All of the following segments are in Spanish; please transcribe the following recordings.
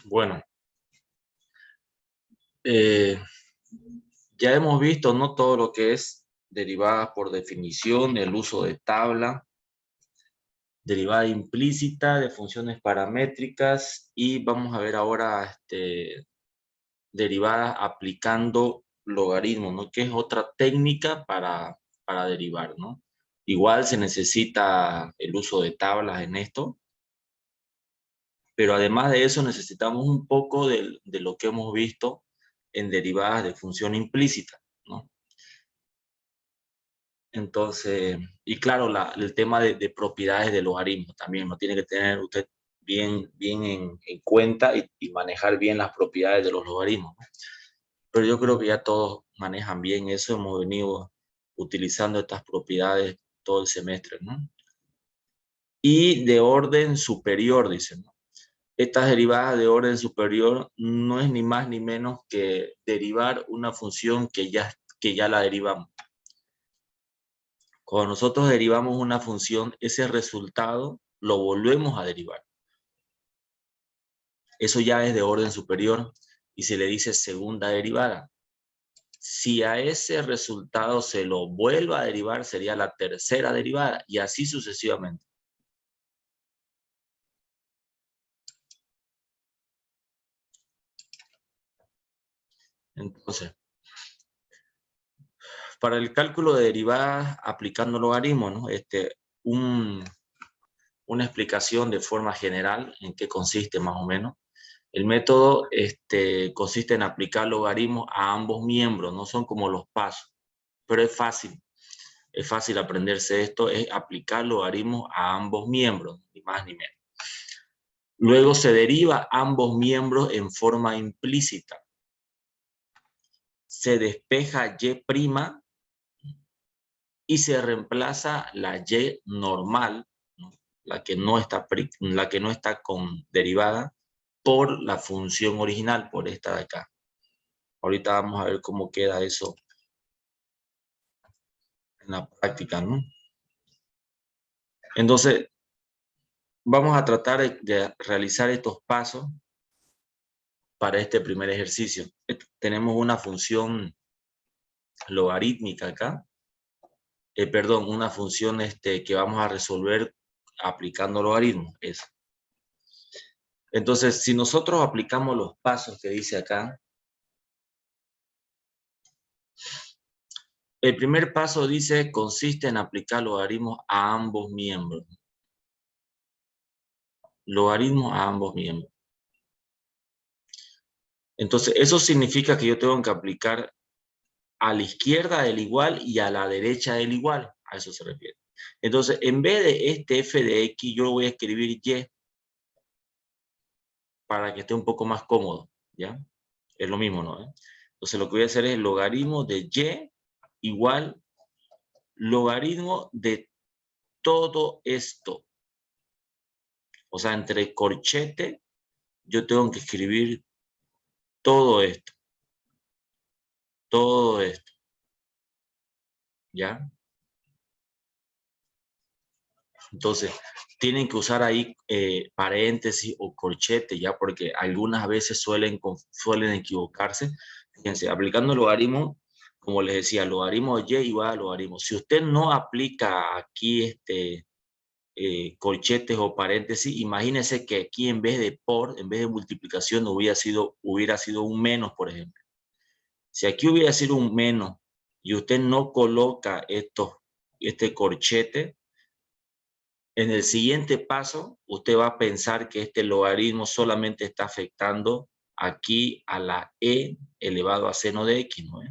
Bueno, eh, ya hemos visto, ¿no? Todo lo que es derivadas por definición, el uso de tabla, derivada implícita de funciones paramétricas y vamos a ver ahora derivadas aplicando logaritmos, ¿no? Que es otra técnica para derivar, ¿no? Igual se necesita el uso de tablas en esto, pero además de eso necesitamos un poco de lo que hemos visto en derivadas de función implícita, ¿no? Entonces, y claro, el tema de propiedades de logaritmos también lo tiene que tener usted bien en cuenta y manejar bien las propiedades de los logaritmos, ¿no? Pero yo creo que ya todos manejan bien eso, hemos venido utilizando estas propiedades todo el semestre, ¿no? Y de orden superior, dicen, ¿no? Estas derivadas de orden superior no es ni más ni menos que derivar una función que ya la derivamos. Cuando nosotros derivamos una función, ese resultado lo volvemos a derivar. Eso ya es de orden superior y se le dice segunda derivada. Si a ese resultado se lo vuelva a derivar, sería la tercera derivada y así sucesivamente. Entonces, para el cálculo de derivadas aplicando logaritmos, ¿no? Una explicación de forma general en qué consiste más o menos. El método consiste en aplicar logaritmos a ambos miembros, no son como los pasos, pero es fácil aprenderse esto, es aplicar logaritmos a ambos miembros, ni más ni menos. Luego se deriva ambos miembros en forma implícita. Se despeja y' y se reemplaza la y normal, ¿no? la que no está con derivada, por la función original, por esta de acá. Ahorita vamos a ver cómo queda eso en la práctica, ¿no? Entonces, vamos a tratar de realizar estos pasos para este primer ejercicio. Tenemos una función logarítmica acá, perdón, una función que vamos a resolver aplicando logaritmos. Eso. Entonces, si nosotros aplicamos los pasos que dice acá, el primer paso dice consiste en aplicar logaritmos a ambos miembros. Logaritmos a ambos miembros. Entonces, eso significa que yo tengo que aplicar a la izquierda del igual y a la derecha del igual. A eso se refiere. Entonces, en vez de este f de x, yo voy a escribir y para que esté un poco más cómodo, ¿ya? Es lo mismo, ¿no? Entonces, lo que voy a hacer es logaritmo de y igual logaritmo de todo esto. O sea, entre corchete, yo tengo que escribir todo esto. Todo esto. ¿Ya? Entonces, tienen que usar ahí paréntesis o corchete, ¿ya? Porque algunas veces suelen equivocarse. Fíjense, aplicando logaritmo, como les decía, logaritmo de y igual a logaritmo. Si usted no aplica aquí corchetes o paréntesis, imagínense que aquí en vez de por, en vez de multiplicación, hubiera sido un menos, por ejemplo. Si aquí hubiera sido un menos y usted no coloca este corchete, en el siguiente paso, usted va a pensar que este logaritmo solamente está afectando aquí a la e elevado a seno de x, ¿no?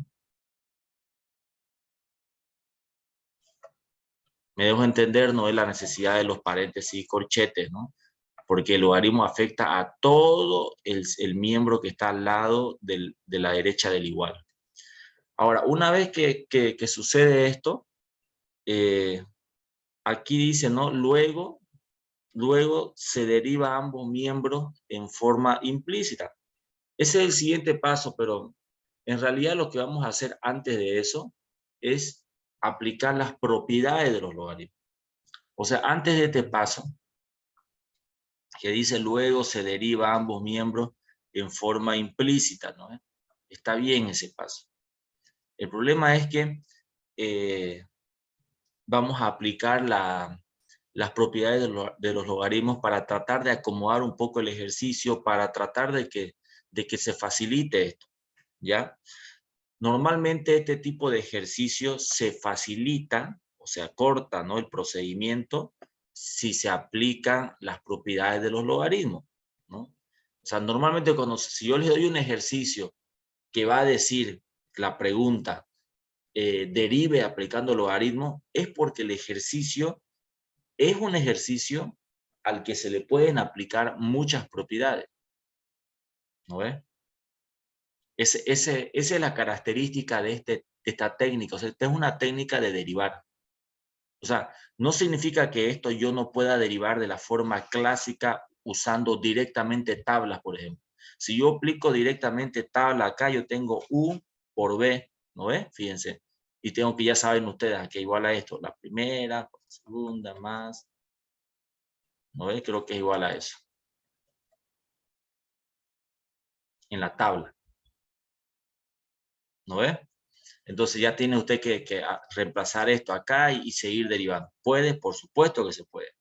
Me dejo entender, no es la necesidad de los paréntesis y corchetes, ¿no? Porque el logaritmo afecta a todo el miembro que está al lado de la derecha del igual. Ahora, una vez que sucede esto, aquí dice, ¿no? Luego se deriva ambos miembros en forma implícita. Ese es el siguiente paso, pero en realidad lo que vamos a hacer antes de eso es aplicar las propiedades de los logaritmos. O sea, antes de este paso, que dice luego se deriva ambos miembros, en forma implícita, ¿no? Está bien ese paso. El problema es que vamos a aplicar las propiedades de los logaritmos para tratar de acomodar un poco el ejercicio, para tratar de que se facilite esto, ¿ya? Normalmente este tipo de ejercicio se facilita, o sea, corta, ¿no?, el procedimiento si se aplican las propiedades de los logaritmos, ¿no? O sea, normalmente si yo les doy un ejercicio que va a decir la pregunta, derive aplicando logaritmos, es porque el ejercicio es un ejercicio al que se le pueden aplicar muchas propiedades, ¿no ves? Esa es la característica de esta técnica. O sea, esta es una técnica de derivar. O sea, no significa que esto yo no pueda derivar de la forma clásica usando directamente tablas, por ejemplo. Si yo aplico directamente tabla acá, yo tengo U por B, ¿no ves? Fíjense. Y tengo que, ya saben ustedes, que igual a esto, la primera, la segunda, más, ¿no ves? Creo que es igual a eso. En la tabla, ¿no ves? Entonces ya tiene usted que reemplazar esto acá y seguir derivando. ¿Puede? Por supuesto que se puede.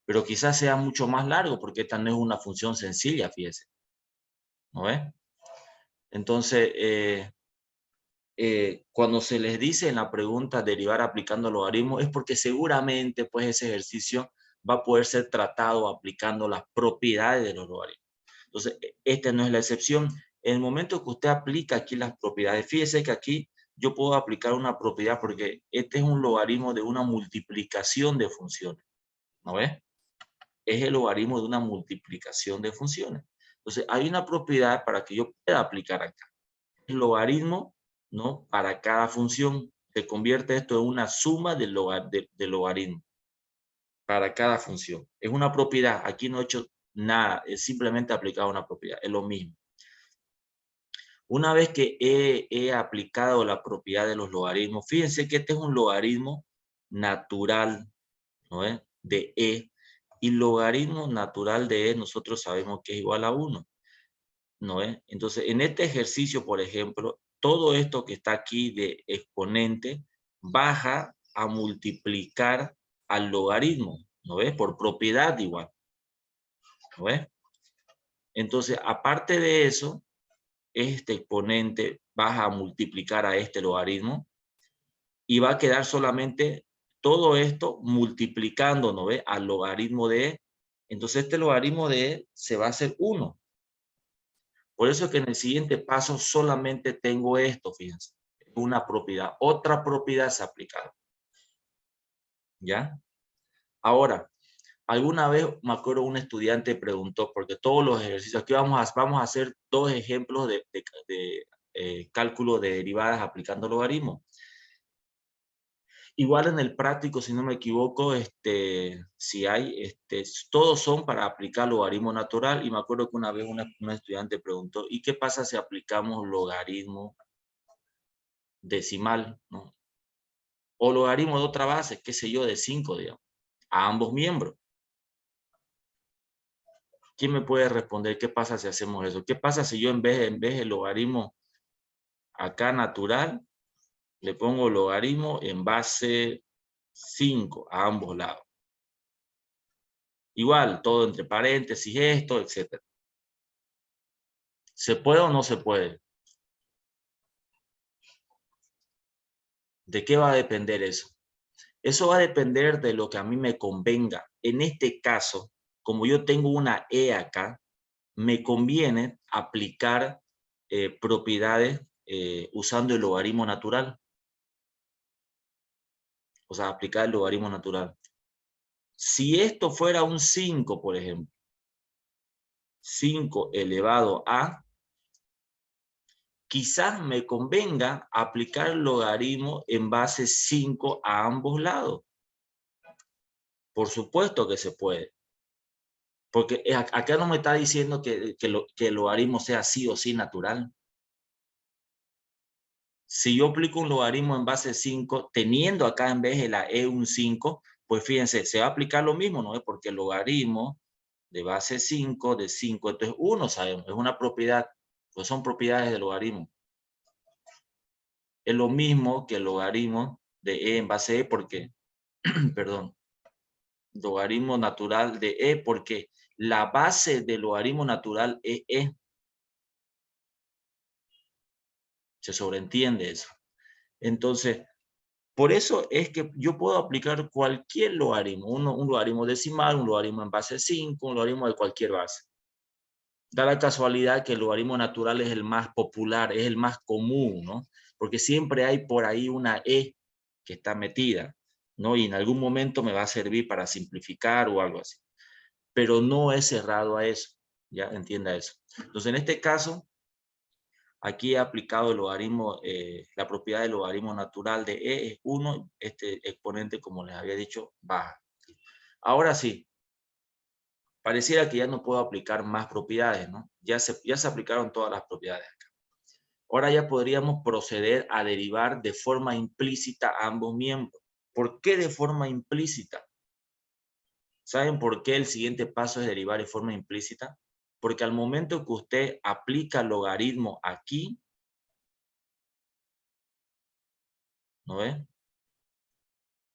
Pero quizás sea mucho más largo porque esta no es una función sencilla, fíjese. ¿No ves? Entonces, cuando se les dice en la pregunta derivar aplicando logaritmos, es porque seguramente pues ese ejercicio va a poder ser tratado aplicando las propiedades de los logaritmos. Entonces, esta no es la excepción. En el momento que usted aplica aquí las propiedades, fíjese que aquí yo puedo aplicar una propiedad porque este es un logaritmo de una multiplicación de funciones. ¿No ves? Es el logaritmo de una multiplicación de funciones. Entonces, hay una propiedad para que yo pueda aplicar acá. El logaritmo, ¿no?, para cada función. Se convierte esto en una suma de logaritmo para cada función. Es una propiedad. Aquí no he hecho nada. Es simplemente aplicado una propiedad. Es lo mismo. Una vez que he aplicado la propiedad de los logaritmos, fíjense que este es un logaritmo natural, ¿no es? De E. Y logaritmo natural de E nosotros sabemos que es igual a 1, ¿no es? Entonces, en este ejercicio, por ejemplo, todo esto que está aquí de exponente baja a multiplicar al logaritmo, ¿no ves? Por propiedad igual, ¿no ves? Entonces, aparte de eso, este exponente baja a multiplicar a este logaritmo y va a quedar solamente todo esto multiplicando, ¿no ve?, al logaritmo de E. Entonces este logaritmo de E se va a hacer 1. Por eso es que en el siguiente paso solamente tengo esto, fíjense, una propiedad. Otra propiedad se ha aplicado. ¿Ya? Ahora, alguna vez me acuerdo un estudiante preguntó, porque todos los ejercicios, aquí vamos a hacer 2 ejemplos de cálculo de derivadas aplicando logaritmos. Igual en el práctico, si no me equivoco, si hay, todos son para aplicar logaritmo natural. Y me acuerdo que una vez una estudiante preguntó, ¿y qué pasa si aplicamos logaritmo decimal, ¿no? O logaritmo de otra base, qué sé yo, de 5, digamos, a ambos miembros? ¿Quién me puede responder qué pasa si hacemos eso? ¿Qué pasa si yo en vez del logaritmo acá natural, le pongo logaritmo en base 5 a ambos lados? Igual, todo entre paréntesis, esto, etc. ¿Se puede o no se puede? ¿De qué va a depender eso? Eso va a depender de lo que a mí me convenga. En este caso, como yo tengo una E acá, me conviene aplicar propiedades usando el logaritmo natural. O sea, aplicar el logaritmo natural. Si esto fuera un 5, por ejemplo, 5 elevado a, quizás me convenga aplicar el logaritmo en base 5 a ambos lados. Por supuesto que se puede. Porque acá no me está diciendo que el logaritmo sea sí o sí natural. Si yo aplico un logaritmo en base 5, teniendo acá en vez de la E un 5, pues fíjense, se va a aplicar lo mismo, ¿no? Porque el logaritmo de base 5, de 5. Entonces 1 sabemos, es una propiedad, pues son propiedades del logaritmo. Es lo mismo que el logaritmo de e en base e porque, perdón, logaritmo natural de e porque la base del logaritmo natural es e. Se sobreentiende eso. Entonces, por eso es que yo puedo aplicar cualquier logaritmo, un logaritmo decimal, un logaritmo en base 5, un logaritmo de cualquier base. Da la casualidad que el logaritmo natural es el más popular, es el más común, ¿no? Porque siempre hay por ahí una e que está metida, ¿no? Y en algún momento me va a servir para simplificar o algo así. Pero no es cerrado a eso, ¿ya? Entienda eso. Entonces, en este caso, aquí he aplicado el logaritmo, la propiedad del logaritmo natural de e es 1, este exponente, como les había dicho, baja. Ahora sí, pareciera que ya no puedo aplicar más propiedades, ¿no? Ya se aplicaron todas las propiedades acá. Ahora ya podríamos proceder a derivar de forma implícita a ambos miembros. ¿Por qué de forma implícita? ¿Saben por qué el siguiente paso es derivar de forma implícita? Porque al momento que usted aplica el logaritmo aquí, ¿no ve?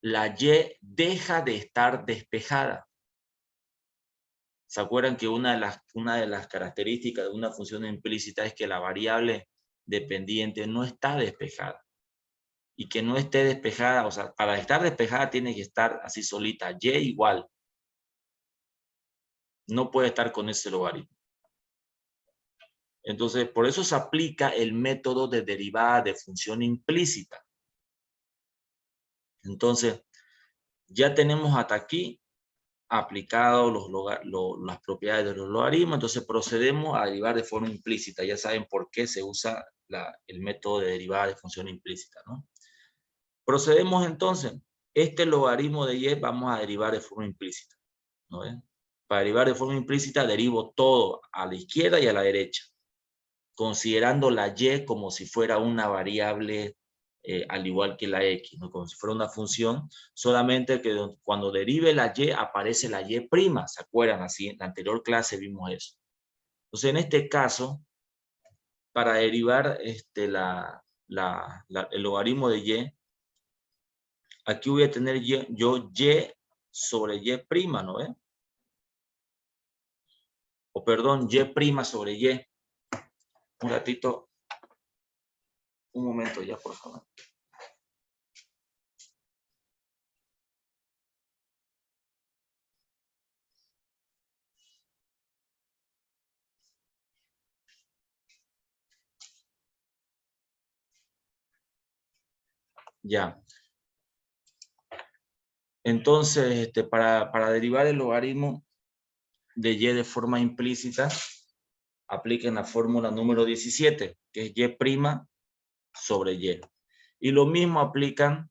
La y deja de estar despejada. ¿Se acuerdan que una de las características de una función implícita es que la variable dependiente no está despejada? Y que no esté despejada, o sea, para estar despejada tiene que estar así solita, y igual. No puede estar con ese logaritmo. Entonces, por eso se aplica el método de derivada de función implícita. Entonces, ya tenemos hasta aquí aplicado las propiedades de los logaritmos, entonces procedemos a derivar de forma implícita. Ya saben por qué se usa el método de derivada de función implícita, ¿no? Procedemos entonces. Este logaritmo de y vamos a derivar de forma implícita, ¿no ven? Para derivar de forma implícita derivo todo a la izquierda y a la derecha, considerando la y como si fuera una variable al igual que la x, ¿no? Como si fuera una función, solamente que cuando derive la y aparece la y prima, ¿se acuerdan? Así en la anterior clase vimos eso. Entonces en este caso, para derivar el logaritmo de y, aquí voy a tener yo y sobre y prima, ¿no? O perdón, y prima sobre y. Un ratito, un momento ya, por favor. Ya. Entonces, para derivar el logaritmo de y de forma implícita, apliquen la fórmula número 17, que es y prima sobre y. Y lo mismo aplican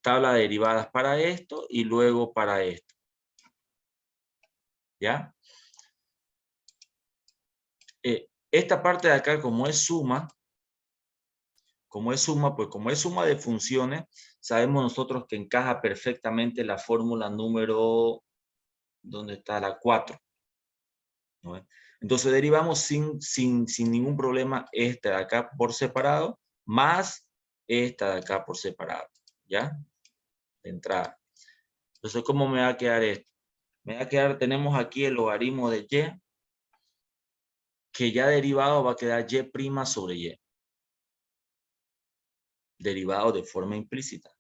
tabla de derivadas para esto y luego para esto. ¿Ya? Esta parte de acá, como es suma, pues como es suma de funciones, sabemos nosotros que encaja perfectamente la fórmula número, ¿dónde está? La 4. ¿No? Entonces derivamos sin ningún problema esta de acá por separado, más esta de acá por separado, ¿ya? De entrada. Entonces, ¿cómo me va a quedar esto? Me va a quedar, tenemos aquí el logaritmo de y, que ya derivado va a quedar y prima sobre y. Derivado de forma implícita.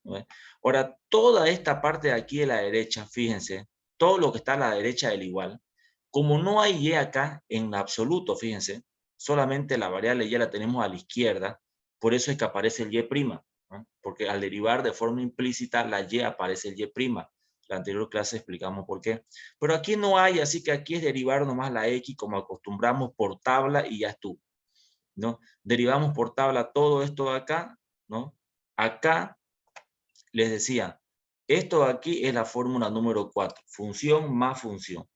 ¿No? Ahora, toda esta parte de aquí de la derecha, fíjense, todo lo que está a la derecha del igual, como no hay y acá en absoluto, fíjense, solamente la variable y la tenemos a la izquierda, por eso es que aparece el y prima, ¿no? Porque al derivar de forma implícita la y aparece el y prima. La anterior clase explicamos por qué. Pero aquí no hay, así que aquí es derivar nomás la x como acostumbramos por tabla y ya estuvo, ¿no? Derivamos por tabla todo esto de acá, ¿no? Acá les decía, esto de aquí es la fórmula número 4, función más función.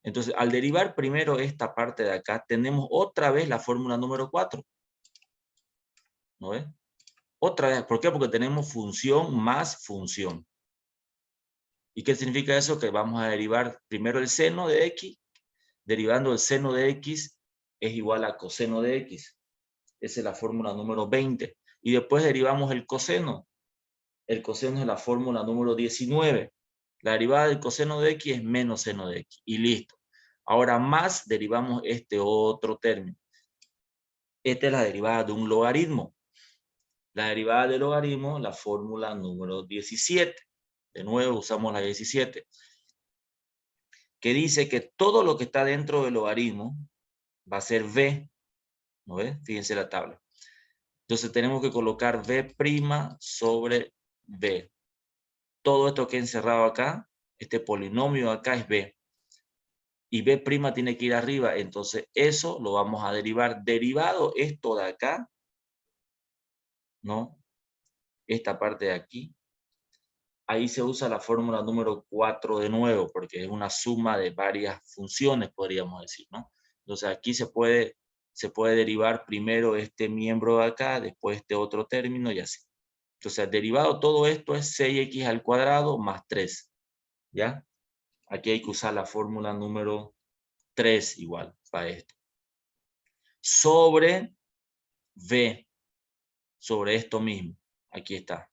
Entonces, al derivar primero esta parte de acá, tenemos otra vez la fórmula número 4. ¿No ves? Otra vez, ¿por qué? Porque tenemos función más función. ¿Y qué significa eso? Que vamos a derivar primero el seno de x, derivando el seno de x es igual a coseno de x. Esa es la fórmula número 20. Y después derivamos el coseno. El coseno es la fórmula número 19. La derivada del coseno de x es menos seno de x. Y listo. Ahora más derivamos este otro término. Esta es la derivada de un logaritmo. La derivada del logaritmo, la fórmula número 17. De nuevo usamos la 17. Que dice que todo lo que está dentro del logaritmo va a ser v. ¿No ves? Fíjense la tabla. Entonces tenemos que colocar v' sobre v. Todo esto que he encerrado acá, este polinomio acá es b. Y b' tiene que ir arriba. Entonces eso lo vamos a derivar. Derivado esto de acá, ¿no? Esta parte de aquí. Ahí se usa la fórmula número 4 de nuevo, porque es una suma de varias funciones, podríamos decir, ¿no? Entonces aquí se puede derivar primero este miembro de acá, después este otro término y así. Entonces, derivado todo esto es 6x al cuadrado más 3, ¿ya? Aquí hay que usar la fórmula número 3 igual para esto. Sobre v, sobre esto mismo. Aquí está.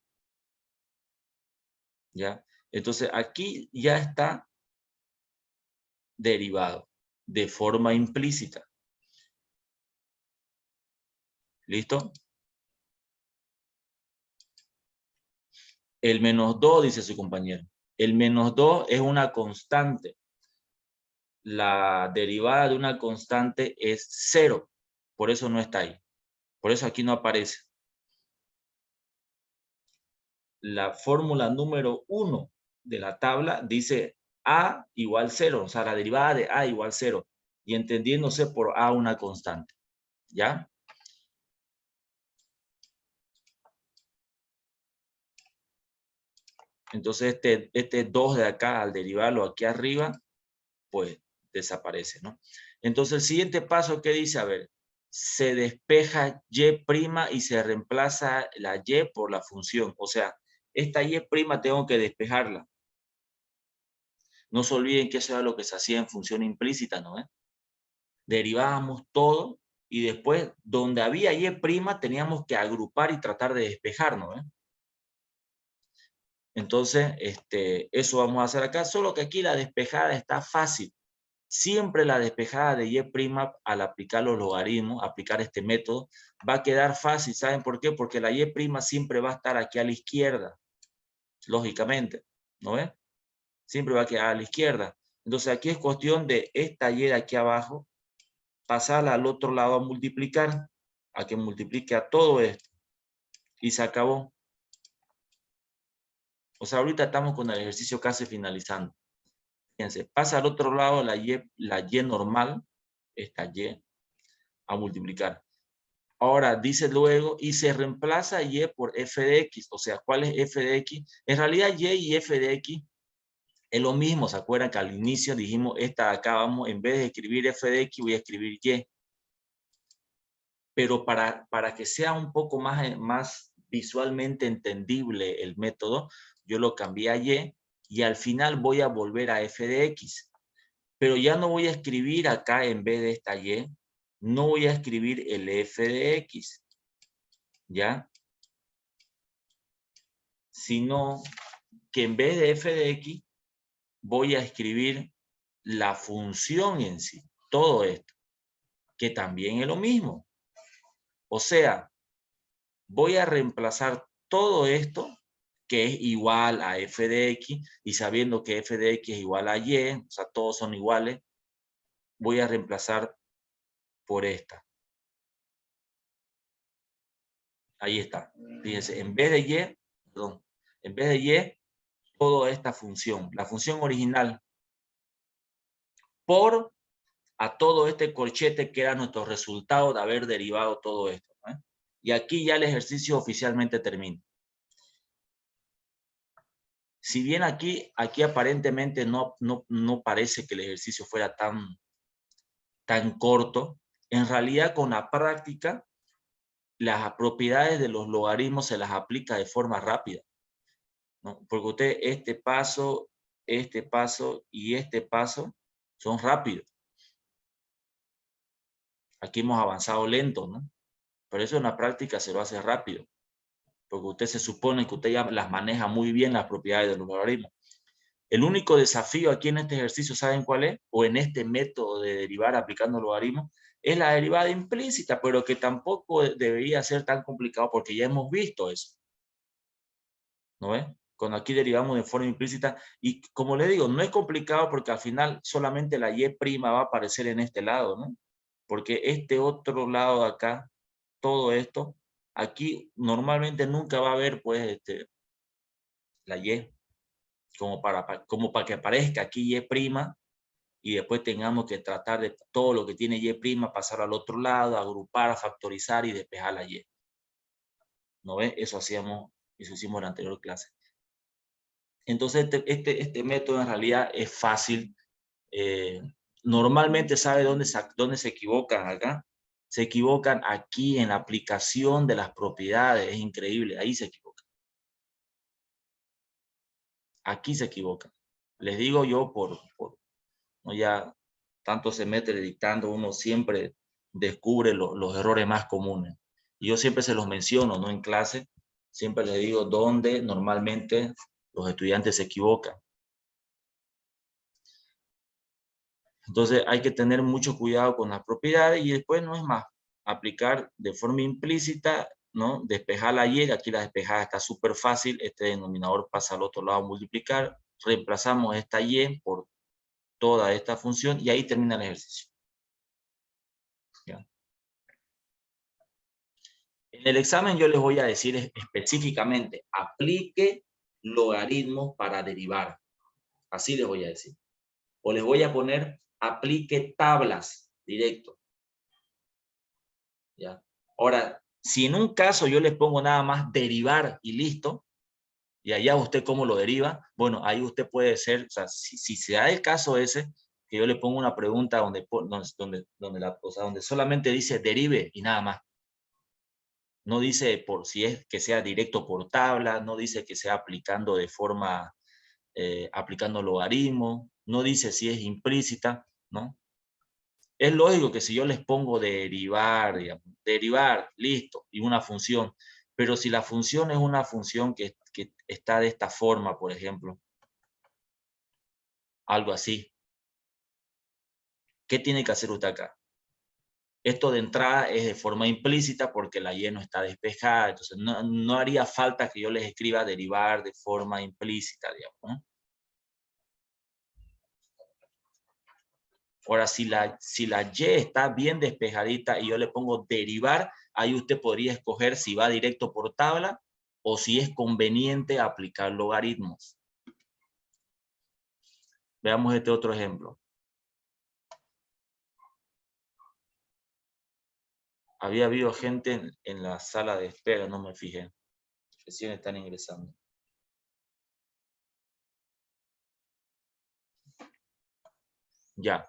¿Ya? Entonces, aquí ya está derivado de forma implícita. ¿Listo? El menos 2, dice su compañero. El menos 2 es una constante. La derivada de una constante es 0. Por eso no está ahí. Por eso aquí no aparece. La fórmula número 1 de la tabla dice a igual 0. O sea, la derivada de a igual 0. Y entendiéndose por a una constante. ¿Ya? Entonces este 2 de acá, al derivarlo aquí arriba, pues desaparece, ¿no? Entonces el siguiente paso, ¿qué dice? A ver, se despeja y' y se reemplaza la y por la función. O sea, esta y' tengo que despejarla. No se olviden que eso era lo que se hacía en función implícita, ¿no? Derivábamos todo y después, donde había y' teníamos que agrupar y tratar de despejar, ¿no? Entonces, eso vamos a hacer acá, solo que aquí la despejada está fácil. Siempre la despejada de y' al aplicar los logaritmos, aplicar este método, va a quedar fácil. ¿Saben por qué? Porque la y' siempre va a estar aquí a la izquierda, lógicamente, ¿no ves? Siempre va a quedar a la izquierda. Entonces aquí es cuestión de esta y de aquí abajo, pasarla al otro lado a multiplicar, a que multiplique a todo esto. Y se acabó. O sea, ahorita estamos con el ejercicio casi finalizando. Fíjense, pasa al otro lado la y normal, esta y, a multiplicar. Ahora dice luego, y se reemplaza y por f de x. O sea, ¿cuál es f de x? En realidad y f de x es lo mismo. ¿Se acuerdan que al inicio dijimos, esta de acá vamos, en vez de escribir f de x, voy a escribir y? Pero para que sea un poco más visualmente entendible el método, yo lo cambié a y al final voy a volver a f de x. Pero ya no voy a escribir acá en vez de esta y, no voy a escribir el f de x, ¿ya? Sino que en vez de f de x voy a escribir la función en sí, todo esto, que también es lo mismo. O sea, voy a reemplazar todo esto, que es igual a f de x, y sabiendo que f de x es igual a y, o sea, todos son iguales, voy a reemplazar por esta. Ahí está. Fíjense, en vez de y, perdón, en vez de y, toda esta función, la función original, por a todo este corchete que era nuestro resultado de haber derivado todo esto, ¿no? Y aquí ya el ejercicio oficialmente termina. Si bien aquí aparentemente no parece que el ejercicio fuera tan corto, en realidad con la práctica las propiedades de los logaritmos se las aplica de forma rápida, ¿no? Porque usted este paso este paso y este paso son rápidos. Aquí hemos avanzado lento, ¿no? Pero eso en la práctica se lo hace rápido, porque usted se supone que usted ya las maneja muy bien las propiedades del logaritmo. El único desafío aquí en este ejercicio, ¿saben cuál es? O en este método de derivar aplicando logaritmos, es la derivada implícita, pero que tampoco debería ser tan complicado porque ya hemos visto eso. ¿No ves? Cuando aquí derivamos de forma implícita, y como le digo, no es complicado porque al final solamente la y' va a aparecer en este lado, ¿no? Porque este otro lado de acá, todo esto, aquí normalmente nunca va a haber pues la y, como para que aparezca aquí y' y después tengamos que tratar de todo lo que tiene y', pasar al otro lado, agrupar, factorizar y despejar la y. ¿No ves? Eso hicimos en la anterior clase. Entonces, este método en realidad es fácil. Normalmente, ¿sabe dónde se equivocan acá? Se equivocan aquí en la aplicación de las propiedades. Es increíble, ahí se equivocan. Aquí se equivocan. Les digo yo, ¿no? Ya tanto se mete dictando, uno siempre descubre los errores más comunes. Y yo siempre se los menciono, ¿no? En clase, siempre les digo dónde normalmente los estudiantes se equivocan. Entonces hay que tener mucho cuidado con las propiedades y después no es más aplicar de forma implícita, ¿no? Despejar la y, aquí la despejada está súper fácil, este denominador pasa al otro lado a multiplicar, reemplazamos esta y por toda esta función y ahí termina el ejercicio. ¿Ya? En el examen yo les voy a decir específicamente, aplique logaritmos para derivar, así les voy a decir. O les voy a poner, aplique tablas directo. ¿Ya? Ahora, si en un caso yo les pongo nada más derivar y listo, y allá usted cómo lo deriva, bueno, ahí usted puede ser, o sea, si se da el caso ese, que yo le pongo una pregunta donde solamente dice derive y nada más. No dice por si es que sea directo por tabla, no dice que sea aplicando de forma, aplicando logaritmo, no dice si es implícita, ¿no? Es lógico que si yo les pongo derivar, digamos, derivar, listo, y una función, pero si la función es una función que está de esta forma, por ejemplo, algo así, ¿qué tiene que hacer usted acá? Esto de entrada es de forma implícita porque la y no está despejada, entonces no haría falta que yo les escriba derivar de forma implícita, digamos, ¿no? Ahora, si la y está bien despejadita y yo le pongo derivar, ahí usted podría escoger si va directo por tabla o si es conveniente aplicar logaritmos. Veamos este otro ejemplo. Había habido gente en la sala de espera, no me fijé. Recién están ingresando. Ya.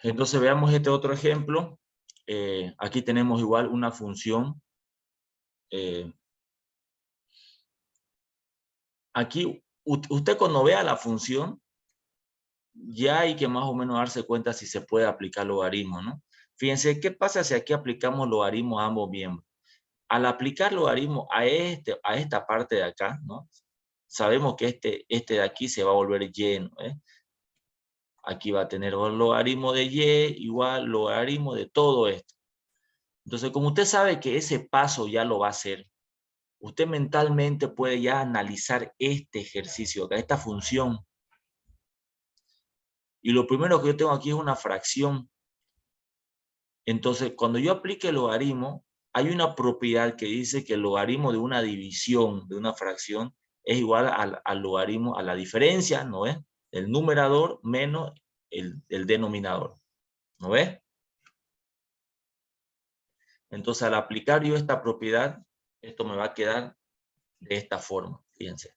Entonces veamos este otro ejemplo. Aquí tenemos igual una función. Aquí, usted cuando vea la función, ya hay que más o menos darse cuenta si se puede aplicar logaritmo, ¿no? Fíjense, ¿qué pasa si aquí aplicamos logaritmo a ambos miembros? Al aplicar logaritmo a esta parte de acá, ¿no? Sabemos que este de aquí se va a volver y, ¿no? Aquí va a tener un logaritmo de y igual logaritmo de todo esto. Entonces, como usted sabe que ese paso ya lo va a hacer, usted mentalmente puede ya analizar este ejercicio acá, esta función. Y lo primero que yo tengo aquí es una fracción. Entonces, cuando yo aplique el logaritmo, hay una propiedad que dice que el logaritmo de una división, de una fracción, es igual al logaritmo, a la diferencia, ¿no ves? El numerador menos el denominador, ¿no ves? Entonces, al aplicar yo esta propiedad, esto me va a quedar de esta forma, fíjense.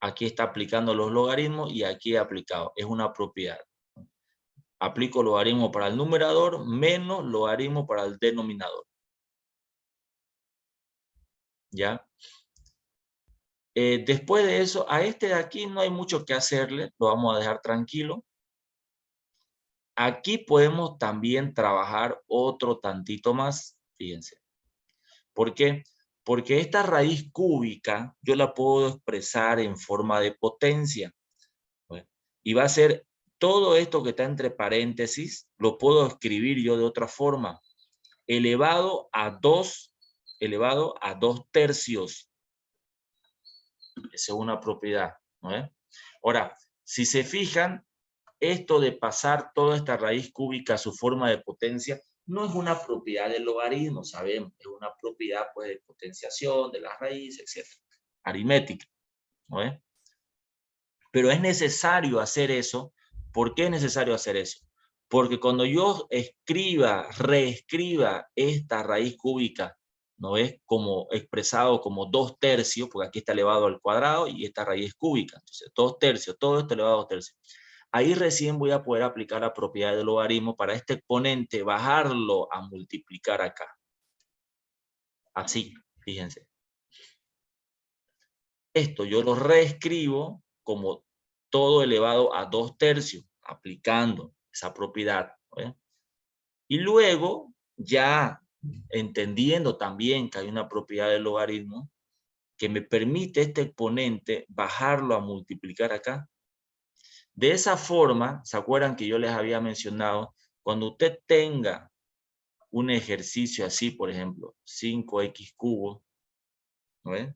Aquí está aplicando los logaritmos y aquí he aplicado, es una propiedad. Aplico logaritmo para el numerador menos logaritmo para el denominador. ¿Ya? Después de eso, a este de aquí no hay mucho que hacerle, lo vamos a dejar tranquilo. Aquí podemos también trabajar otro tantito más, fíjense. ¿Por qué? Porque esta raíz cúbica yo la puedo expresar en forma de potencia. ¿Ve? Y va a ser todo esto que está entre paréntesis, lo puedo escribir yo de otra forma. Elevado a 2 tercios. Esa es una propiedad, ¿no es? Ahora, si se fijan, esto de pasar toda esta raíz cúbica a su forma de potencia no es una propiedad del logaritmo, sabemos, es una propiedad pues de potenciación, de las raíces, etc. Aritmética, ¿no es? Pero es necesario hacer eso. ¿Por qué es necesario hacer eso? Porque cuando yo reescriba esta raíz cúbica, ¿no es? Como expresado como 2 tercios, porque aquí está elevado al cuadrado y esta raíz cúbica. Entonces, 2 tercios, todo esto elevado a 2 tercios. Ahí recién voy a poder aplicar la propiedad del logaritmo para este exponente, bajarlo a multiplicar acá. Así, fíjense. Esto yo lo reescribo como todo elevado a 2 tercios, aplicando esa propiedad, ¿no? Y luego, ya entendiendo también que hay una propiedad del logaritmo que me permite este exponente bajarlo a multiplicar acá. De esa forma, ¿se acuerdan que yo les había mencionado? Cuando usted tenga un ejercicio así, por ejemplo, 5x cubo, ¿no ven?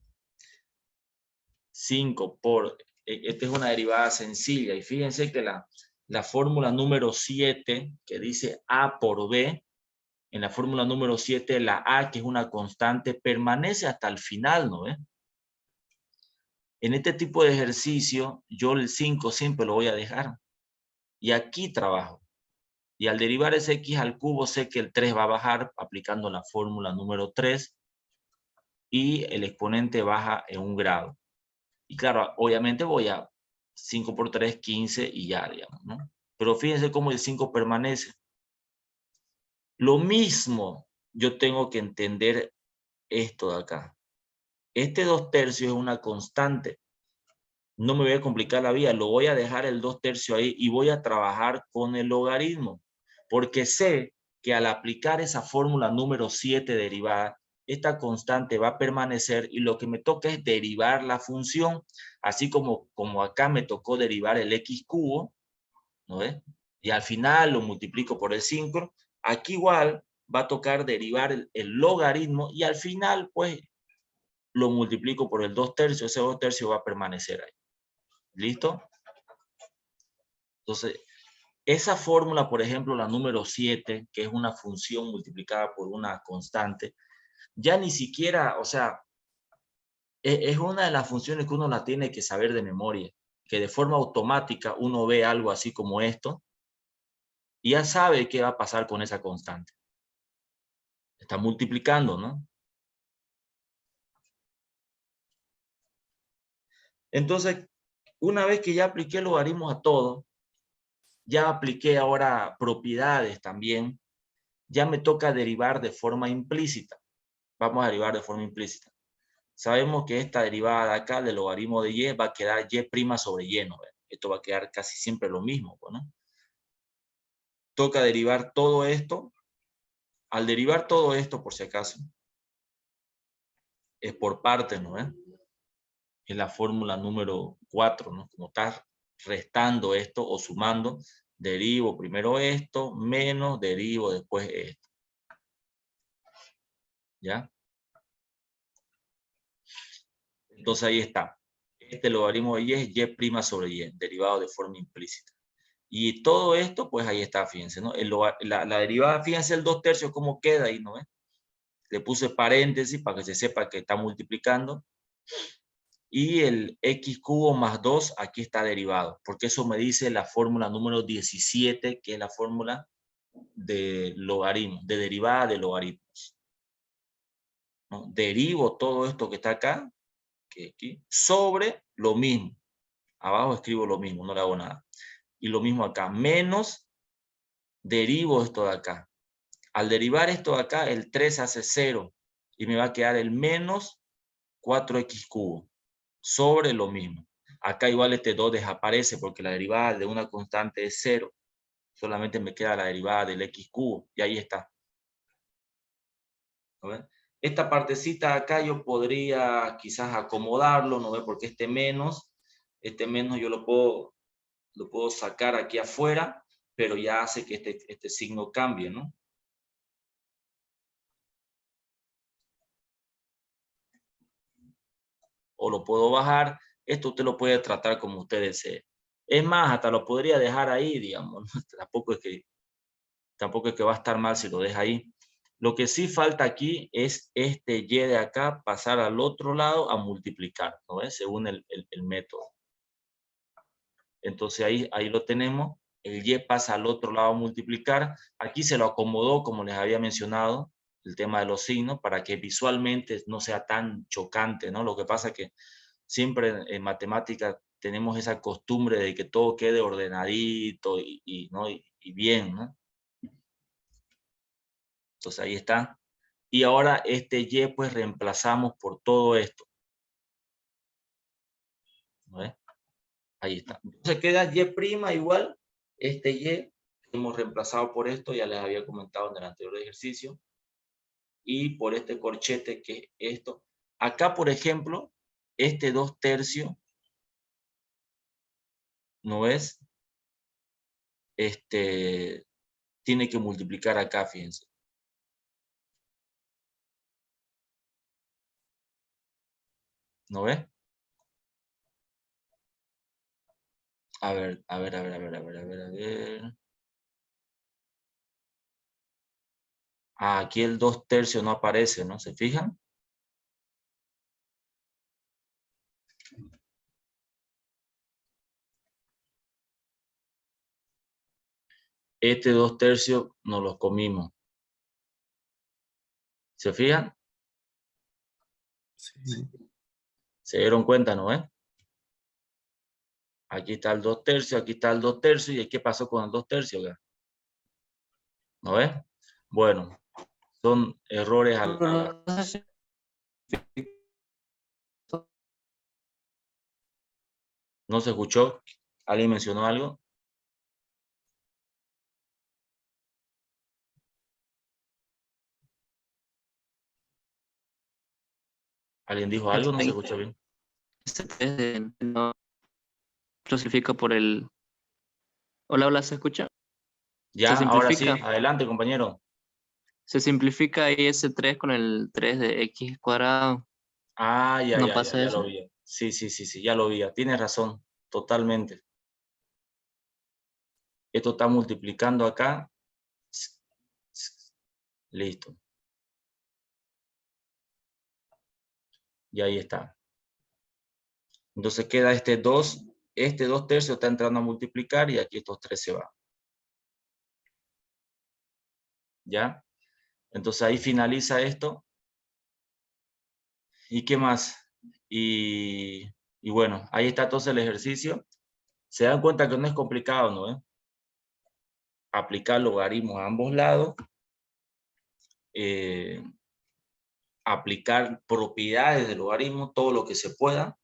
5 por, esta es una derivada sencilla, y fíjense que la fórmula número 7, que dice A por B, en la fórmula número 7, la A, que es una constante, permanece hasta el final, ¿no ven? En este tipo de ejercicio, yo el 5 siempre lo voy a dejar, y aquí trabajo. Y al derivar ese x al cubo, sé que el 3 va a bajar aplicando la fórmula número 3, y el exponente baja en 1 grado. Y claro, obviamente voy a 5 por 3, 15 y ya, digamos, ¿no? Pero fíjense cómo el 5 permanece. Lo mismo yo tengo que entender esto de acá. Este 2 tercios es una constante. No me voy a complicar la vida, lo voy a dejar el 2 tercios ahí y voy a trabajar con el logaritmo. Porque sé que al aplicar esa fórmula número 7 derivada, esta constante va a permanecer y lo que me toca es derivar la función, así como acá me tocó derivar el x cubo, ¿no ves? Y al final lo multiplico por el 5, aquí igual va a tocar derivar el logaritmo y al final pues lo multiplico por el 2 tercios, ese 2 tercios va a permanecer ahí. ¿Listo? Entonces, esa fórmula, por ejemplo, la número 7, que es una función multiplicada por una constante, ya ni siquiera, o sea, es una de las funciones que uno la tiene que saber de memoria, que de forma automática uno ve algo así como esto y ya sabe qué va a pasar con esa constante. Está multiplicando, ¿no? Entonces, una vez que ya apliqué logaritmos a todo, ya apliqué ahora propiedades también, ya me toca derivar de forma implícita. Vamos a derivar de forma implícita. Sabemos que esta derivada de acá del logaritmo de y va a quedar y' sobre y, ¿no? Esto va a quedar casi siempre lo mismo, ¿no? Toca derivar todo esto. Al derivar todo esto, por si acaso, es por partes, ¿no? Es la fórmula número 4, ¿no? Como está restando esto o sumando, derivo primero esto, menos derivo después esto. ¿Ya? Entonces ahí está. Este logaritmo de y es y' sobre y, derivado de forma implícita. Y todo esto, pues ahí está, fíjense, ¿no? La derivada, fíjense el 2 tercios cómo queda ahí, ¿no? Le puse paréntesis para que se sepa que está multiplicando. Y el x cubo más 2 aquí está derivado, porque eso me dice la fórmula número 17, que es la fórmula de logaritmos, de derivada de logaritmos, ¿no? Derivo todo esto que está acá, que aquí, sobre lo mismo. Abajo escribo lo mismo, no le hago nada. Y lo mismo acá, menos derivo esto de acá. Al derivar esto de acá, el 3 hace 0 y me va a quedar el menos 4x cubo. sobre lo mismo. Acá igual este 2 desaparece porque la derivada de una constante es 0. Solamente me queda la derivada del x cubo y ahí está. ¿No ven? Esta partecita acá yo podría quizás acomodarlo, ¿no ve? Porque este menos yo lo puedo sacar aquí afuera, pero ya hace que este signo cambie, ¿no? O lo puedo bajar. Esto usted lo puede tratar como usted desee. Es más, hasta lo podría dejar ahí, digamos. Tampoco es que va a estar mal si lo deja ahí. Lo que sí falta aquí es este y de acá pasar al otro lado a multiplicar, ¿no ves? Según el método. Entonces ahí lo tenemos. El y pasa al otro lado a multiplicar. Aquí se lo acomodó, como les había mencionado, el tema de los signos, para que visualmente no sea tan chocante, ¿no? Lo que pasa es que siempre en matemática tenemos esa costumbre de que todo quede ordenadito ¿no? y bien, ¿no? Entonces ahí está. Y ahora este y pues reemplazamos por todo esto. ¿No ves? Ahí está. Entonces queda y' igual, este y hemos reemplazado por esto, ya les había comentado en el anterior ejercicio, y por este corchete que es esto. Acá, por ejemplo, este 2/3, ¿no ves? Tiene que multiplicar acá, fíjense. ¿No ves? A ver. Ah, aquí el 2/3 no aparece, ¿no? ¿Se fijan? Este 2/3 nos los comimos. ¿Se fijan? Sí. ¿Se dieron cuenta, no? Aquí está el 2/3, aquí está el 2/3, ¿y qué pasó con el 2/3 acá? ¿No ves? Bueno, son errores ¿No se escuchó? ¿Alguien mencionó algo? ¿Alguien dijo algo? No se escuchó bien. No clasifica por el... Hola, ¿se escucha? Ya, ahora sí, adelante, compañero. Se simplifica ahí ese 3 con el 3 de x cuadrado. Ah, ya ¿No pasa lo eso? vi. Sí, ya lo vi. Tienes razón, totalmente. Esto está multiplicando acá. Listo. Y ahí está. Entonces queda este 2/3 está entrando a multiplicar y aquí estos 3 se van. ¿Ya? Entonces ahí finaliza esto. ¿Y qué más? Y bueno, ahí está entonces el ejercicio. Se dan cuenta que no es complicado, ¿no? Aplicar logaritmos a ambos lados. Aplicar propiedades del logaritmo, todo lo que se pueda.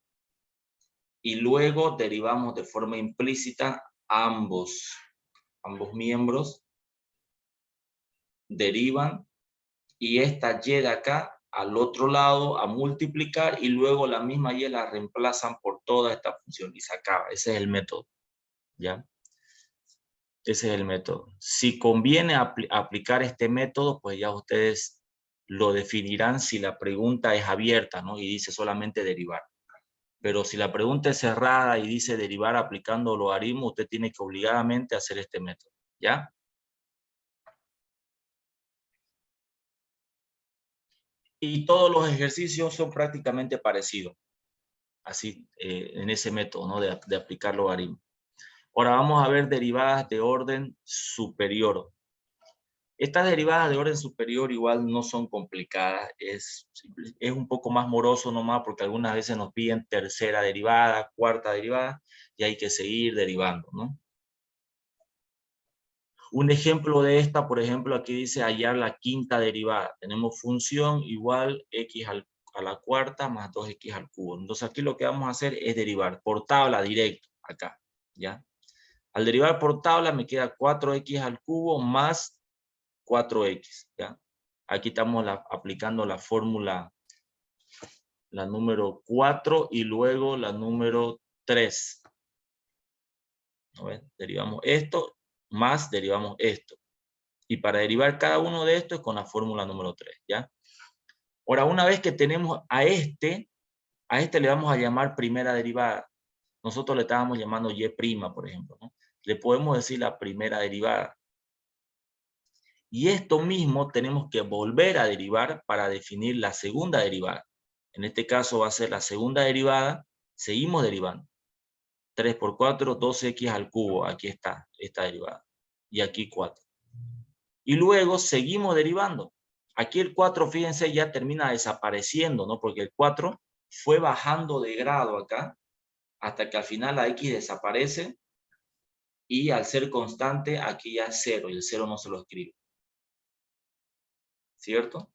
Y luego derivamos de forma implícita ambos miembros derivan y esta y de acá al otro lado a multiplicar y luego la misma y la reemplazan por toda esta función y se acaba. Ese es el método, ¿ya? Ese es el método. Si conviene aplicar este método, pues ya ustedes lo definirán si la pregunta es abierta, ¿no? Y dice solamente derivar. Pero si la pregunta es cerrada y dice derivar aplicando logaritmo, usted tiene que obligadamente hacer este método, ¿ya? Y todos los ejercicios son prácticamente parecidos, así, en ese método, ¿no? De aplicar logaritmo. Ahora vamos a ver derivadas de orden superior. Estas derivadas de orden superior igual no son complicadas, es un poco más moroso nomás porque algunas veces nos piden tercera derivada, cuarta derivada y hay que seguir derivando, ¿no? Un ejemplo de esta, por ejemplo, aquí dice hallar la quinta derivada. Tenemos función igual x a la cuarta más 2x al cubo. Entonces aquí lo que vamos a hacer es derivar por tabla directo, acá, ¿ya? Al derivar por tabla me queda 4x al cubo más 4x, ¿ya? Aquí estamos aplicando la fórmula, la número 4 y luego la número 3. ¿No ven? Derivamos esto más derivamos esto. Y para derivar cada uno de estos es con la fórmula número 3, ¿ya? Ahora, una vez que tenemos a este le vamos a llamar primera derivada. Nosotros le estábamos llamando y', por ejemplo, ¿no? Le podemos decir la primera derivada. Y esto mismo tenemos que volver a derivar para definir la segunda derivada. En este caso va a ser la segunda derivada. Seguimos derivando. 3 por 4, 12x al cubo. Aquí está esta derivada. Y aquí 4. Y luego seguimos derivando. Aquí el 4, fíjense, ya termina desapareciendo, ¿no? Porque el 4 fue bajando de grado acá, hasta que al final la x desaparece, y al ser constante, aquí ya es 0, y el 0 no se lo escribe. ¿Cierto?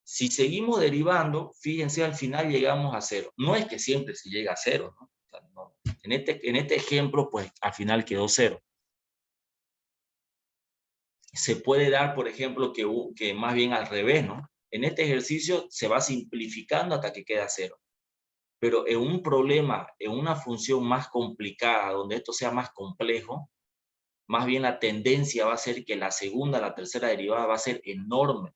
Si seguimos derivando, fíjense, al final llegamos a 0. No es que siempre se llega a 0, ¿no? O sea, no. En este ejemplo, pues al final quedó 0. Se puede dar, por ejemplo, que más bien al revés, ¿no? En este ejercicio se va simplificando hasta que queda 0. Pero en un problema, en una función más complicada, donde esto sea más complejo, más bien la tendencia va a ser que la segunda, la tercera derivada va a ser enorme.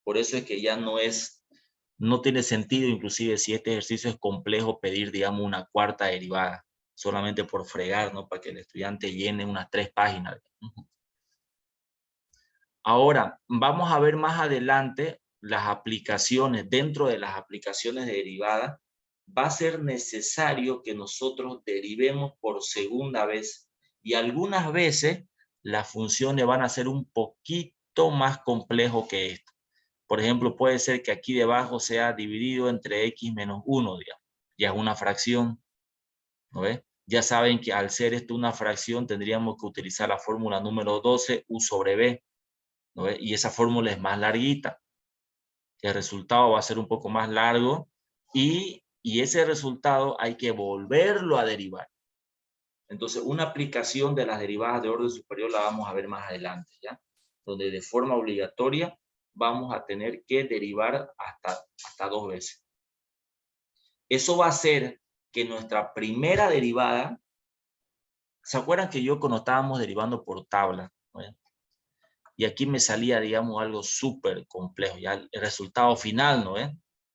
Por eso es que ya no tiene sentido, inclusive si este ejercicio es complejo, pedir, digamos, una cuarta derivada, solamente por fregar, ¿no? Para que el estudiante llene unas 3 páginas. Ahora, vamos a ver más adelante las aplicaciones. Dentro de las aplicaciones de derivada, va a ser necesario que nosotros derivemos por segunda vez. Y algunas veces las funciones van a ser un poquito más complejo que esto. Por ejemplo, puede ser que aquí debajo sea dividido entre x menos 1, digamos. Ya es una fracción, ¿no ves? Ya saben que al ser esto una fracción, tendríamos que utilizar la fórmula número 12, u sobre b, ¿no ves? Y esa fórmula es más larguita. El resultado va a ser un poco más largo y ese resultado hay que volverlo a derivar. Entonces, una aplicación de las derivadas de orden superior la vamos a ver más adelante, ¿ya? Donde de forma obligatoria vamos a tener que derivar hasta 2 veces. Eso va a hacer que nuestra primera derivada, ¿se acuerdan que yo cuando estábamos derivando por tabla, ¿no? Y aquí me salía, digamos, algo súper complejo, ya el resultado final, ¿no?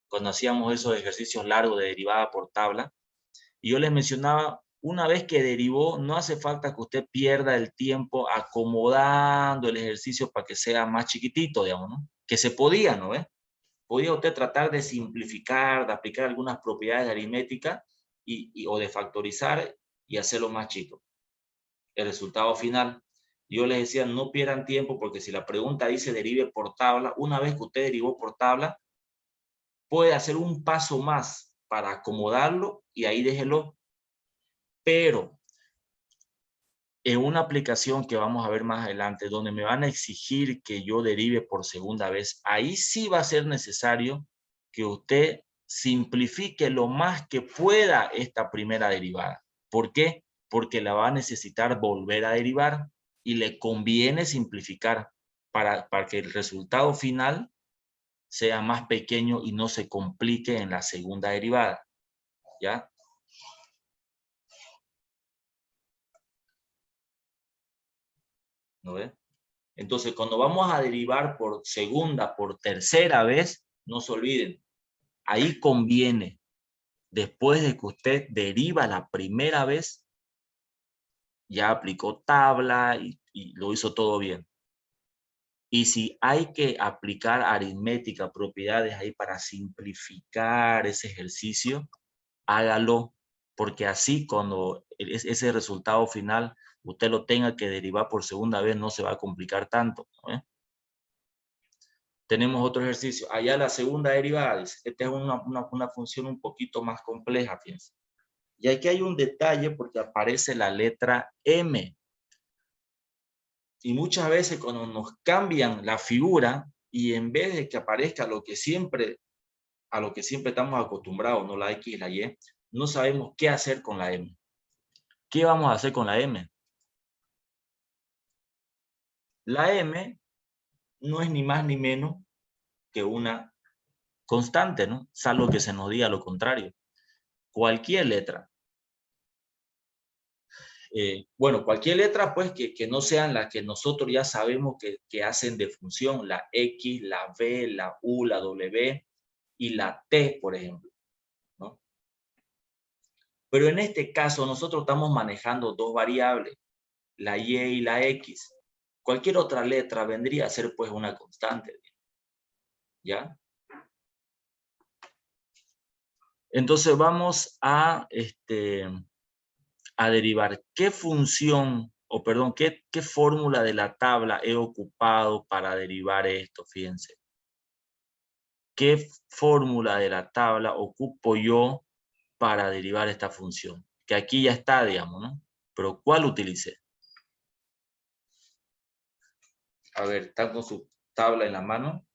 Cuando hacíamos esos ejercicios largos de derivada por tabla, y yo les mencionaba, una vez que derivó, no hace falta que usted pierda el tiempo acomodando el ejercicio para que sea más chiquitito, digamos, ¿no? Que se podía, ¿no? Podía usted tratar de simplificar, de aplicar algunas propiedades de aritmética o de factorizar y hacerlo más chico. El resultado final, yo les decía, no pierdan tiempo, porque si la pregunta dice derive por tabla, una vez que usted derivó por tabla, puede hacer un paso más para acomodarlo y ahí déjelo. Pero en una aplicación que vamos a ver más adelante, donde me van a exigir que yo derive por segunda vez, ahí sí va a ser necesario que usted simplifique lo más que pueda esta primera derivada. ¿Por qué? Porque la va a necesitar volver a derivar y le conviene simplificar para que el resultado final sea más pequeño y no se complique en la segunda derivada, ¿ya? ¿No ve? Entonces, cuando vamos a derivar por segunda, por tercera vez, no se olviden, ahí conviene, después de que usted deriva la primera vez, ya aplicó tabla y lo hizo todo bien. Y si hay que aplicar aritmética, propiedades ahí para simplificar ese ejercicio, hágalo, porque así cuando ese resultado final usted lo tenga que derivar por segunda vez, no se va a complicar tanto, ¿no? Tenemos otro ejercicio. Allá la segunda derivada, esta es una función un poquito más compleja, fíjense. Y aquí hay un detalle porque aparece la letra M. Y muchas veces cuando nos cambian la figura y en vez de que aparezca lo que siempre a lo que siempre estamos acostumbrados, ¿no? La X y la Y, no sabemos qué hacer con la M. ¿Qué vamos a hacer con la M? La M no es ni más ni menos que una constante, ¿no? Salvo que se nos diga lo contrario. Cualquier letra. Bueno, cualquier letra, pues, que no sean las que nosotros ya sabemos que hacen de función, la X, la V, la U, la W y la T, por ejemplo, ¿no? Pero en este caso, nosotros estamos manejando dos variables, la Y y la X. Cualquier otra letra vendría a ser, pues, una constante, ¿ya? Entonces vamos a derivar qué función, o perdón, qué fórmula de la tabla he ocupado para derivar esto, fíjense. ¿Qué fórmula de la tabla ocupo yo para derivar esta función? Que aquí ya está, digamos, ¿no? Pero ¿cuál utilicé? A ver, ¿está con su tabla en la mano?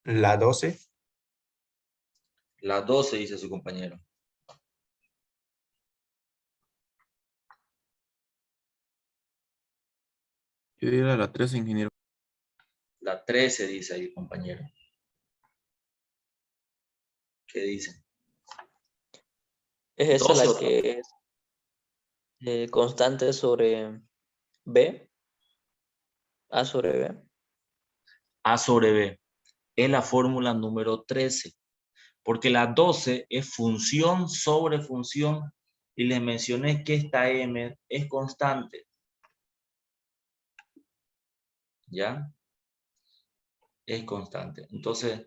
La 12. La 12, dice su compañero. Yo diría la 13, ingeniero. La 13, dice ahí, compañero. ¿Qué dice? ¿Es esa 12 la o que es constante sobre B? A sobre B. A sobre B. Es la fórmula número 13. Porque la 12 es función sobre función y les mencioné que esta M es constante. ¿Ya? Es constante. Entonces,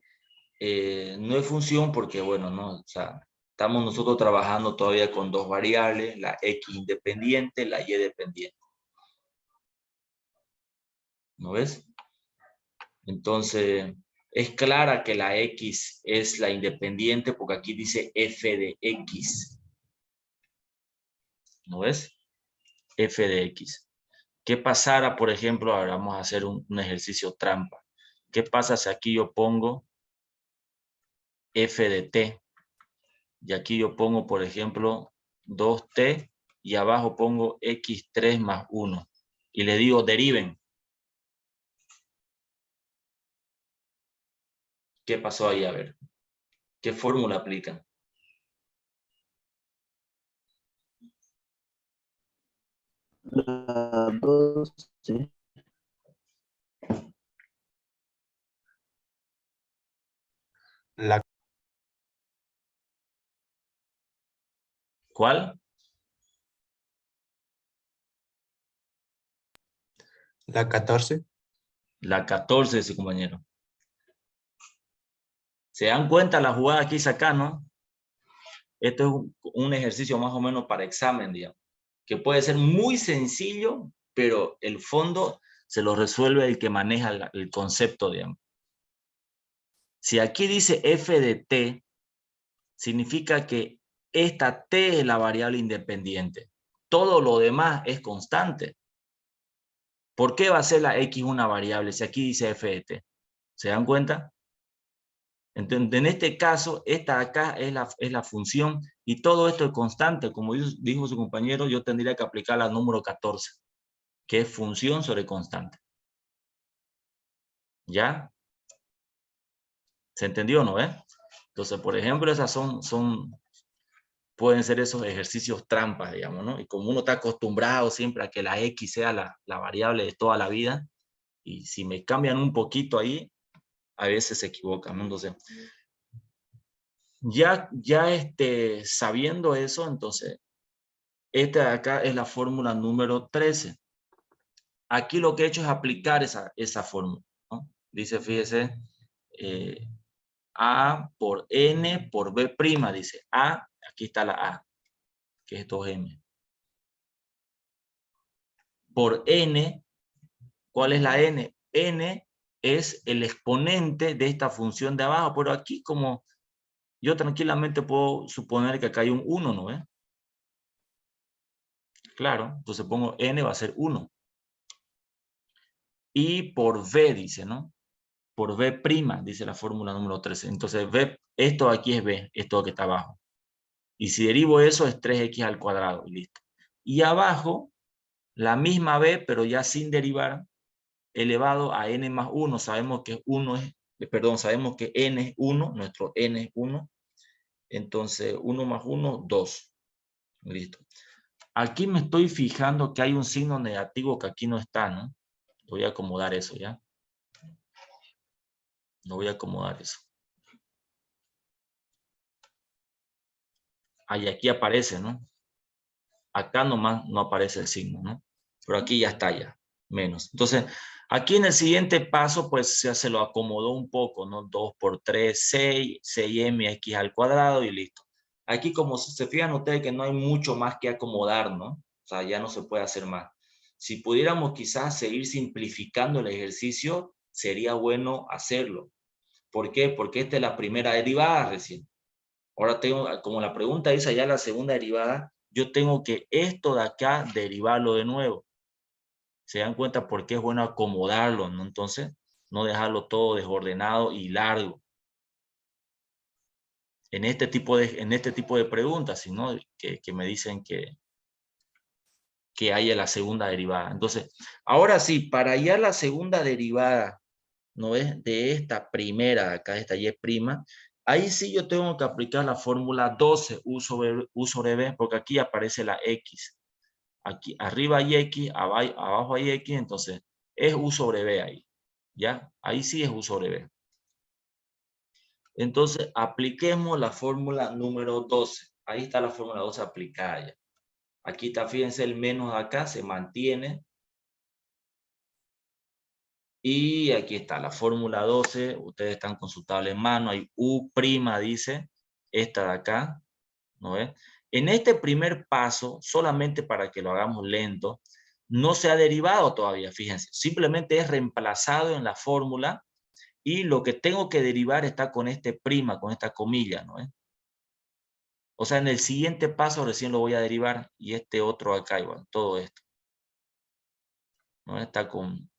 no es función porque, bueno, no, o sea, estamos nosotros trabajando todavía con dos variables, la X independiente, la Y dependiente. ¿No ves? Entonces, es clara que la X es la independiente porque aquí dice f de X. ¿No ves? F de X. ¿Qué pasara, por ejemplo, ahora vamos a hacer un ejercicio trampa? ¿Qué pasa si aquí yo pongo f de t? Y aquí yo pongo, por ejemplo, 2t y abajo pongo x3 más 1. Y le digo deriven. ¿Qué pasó ahí? A ver. ¿Qué fórmula aplican? La 12. La, ¿Cuál? la 14. La 14 de su compañero. ¿Se dan cuenta la jugada que hice acá, no? Esto es un ejercicio más o menos para examen, digamos, que puede ser muy sencillo, pero el fondo se lo resuelve el que maneja el concepto, digamos. Si aquí dice f de t, significa que esta t es la variable independiente. Todo lo demás es constante. ¿Por qué va a ser la x una variable si aquí dice f de t? ¿Se dan cuenta? Entonces, en este caso, esta de acá es la función y todo esto es constante. Como dijo su compañero, yo tendría que aplicar la número 14, que es función sobre constante. ¿Ya? ¿Se entendió, no? Entonces, por ejemplo, esas pueden ser esos ejercicios trampas, digamos, ¿no? Y como uno está acostumbrado siempre a que la X sea la variable de toda la vida, y si me cambian un poquito ahí, a veces se equivocan, ¿no? Entonces, ya sabiendo eso, entonces, esta de acá es la fórmula número 13. Aquí lo que he hecho es aplicar esa fórmula, ¿no? Dice, fíjese, A por N por B', dice A, aquí está la A, que es 2M. Por N, ¿cuál es la N? N es el exponente de esta función de abajo, pero aquí como yo tranquilamente puedo suponer que acá hay un 1, ¿no? Claro, entonces pongo N va a ser 1. y por V, dice, ¿no? Por V', dice la fórmula número 13. Entonces, V, esto aquí es B, esto que está abajo. Y si derivo eso es 3x al cuadrado, y listo. Y abajo, la misma B, pero ya sin derivar, elevado a n más 1. Sabemos que sabemos que n es 1, nuestro n es 1. Entonces, 1 más 1, 2. Listo. Aquí me estoy fijando que hay un signo negativo que aquí no está, ¿no? Voy a acomodar eso, ¿ya? No voy a acomodar eso. Ahí aquí aparece, ¿no? Acá nomás no aparece el signo, ¿no? Pero aquí ya está ya, menos. Entonces, aquí en el siguiente paso, pues ya se lo acomodó un poco, ¿no? 2 por 3, 6, 6mx al cuadrado y listo. Aquí como se fijan ustedes que no hay mucho más que acomodar, ¿no? O sea, ya no se puede hacer más. Si pudiéramos quizás seguir simplificando el ejercicio, sería bueno hacerlo. ¿Por qué? Porque esta es la primera derivada recién. Ahora tengo, como la pregunta dice ya la segunda derivada, yo tengo que esto de acá derivarlo de nuevo. ¿Se dan cuenta por qué es bueno acomodarlo, no? Entonces, no dejarlo todo desordenado y largo. En este tipo de preguntas, sino que me dicen que haya la segunda derivada. Entonces, ahora sí, para hallar la segunda derivada, ¿no es? De esta primera, de acá, esta y', ahí sí yo tengo que aplicar la fórmula 12, U sobre B, porque aquí aparece la X. Aquí arriba hay X, abajo hay X, entonces es U sobre B ahí. ¿Ya? Ahí sí es U sobre B. Entonces, apliquemos la fórmula número 12. Ahí está la fórmula 12 aplicada ya. Aquí está, fíjense, el menos de acá se mantiene. Y aquí está la fórmula 12. Ustedes están con su tabla en mano. Hay U', dice, esta de acá. ¿No ves? En este primer paso, solamente para que lo hagamos lento, no se ha derivado todavía, fíjense. Simplemente es reemplazado en la fórmula y lo que tengo que derivar está con este prima, con esta comilla, ¿no? O sea, en el siguiente paso recién lo voy a derivar y este otro acá igual, todo esto. ¿No? Está con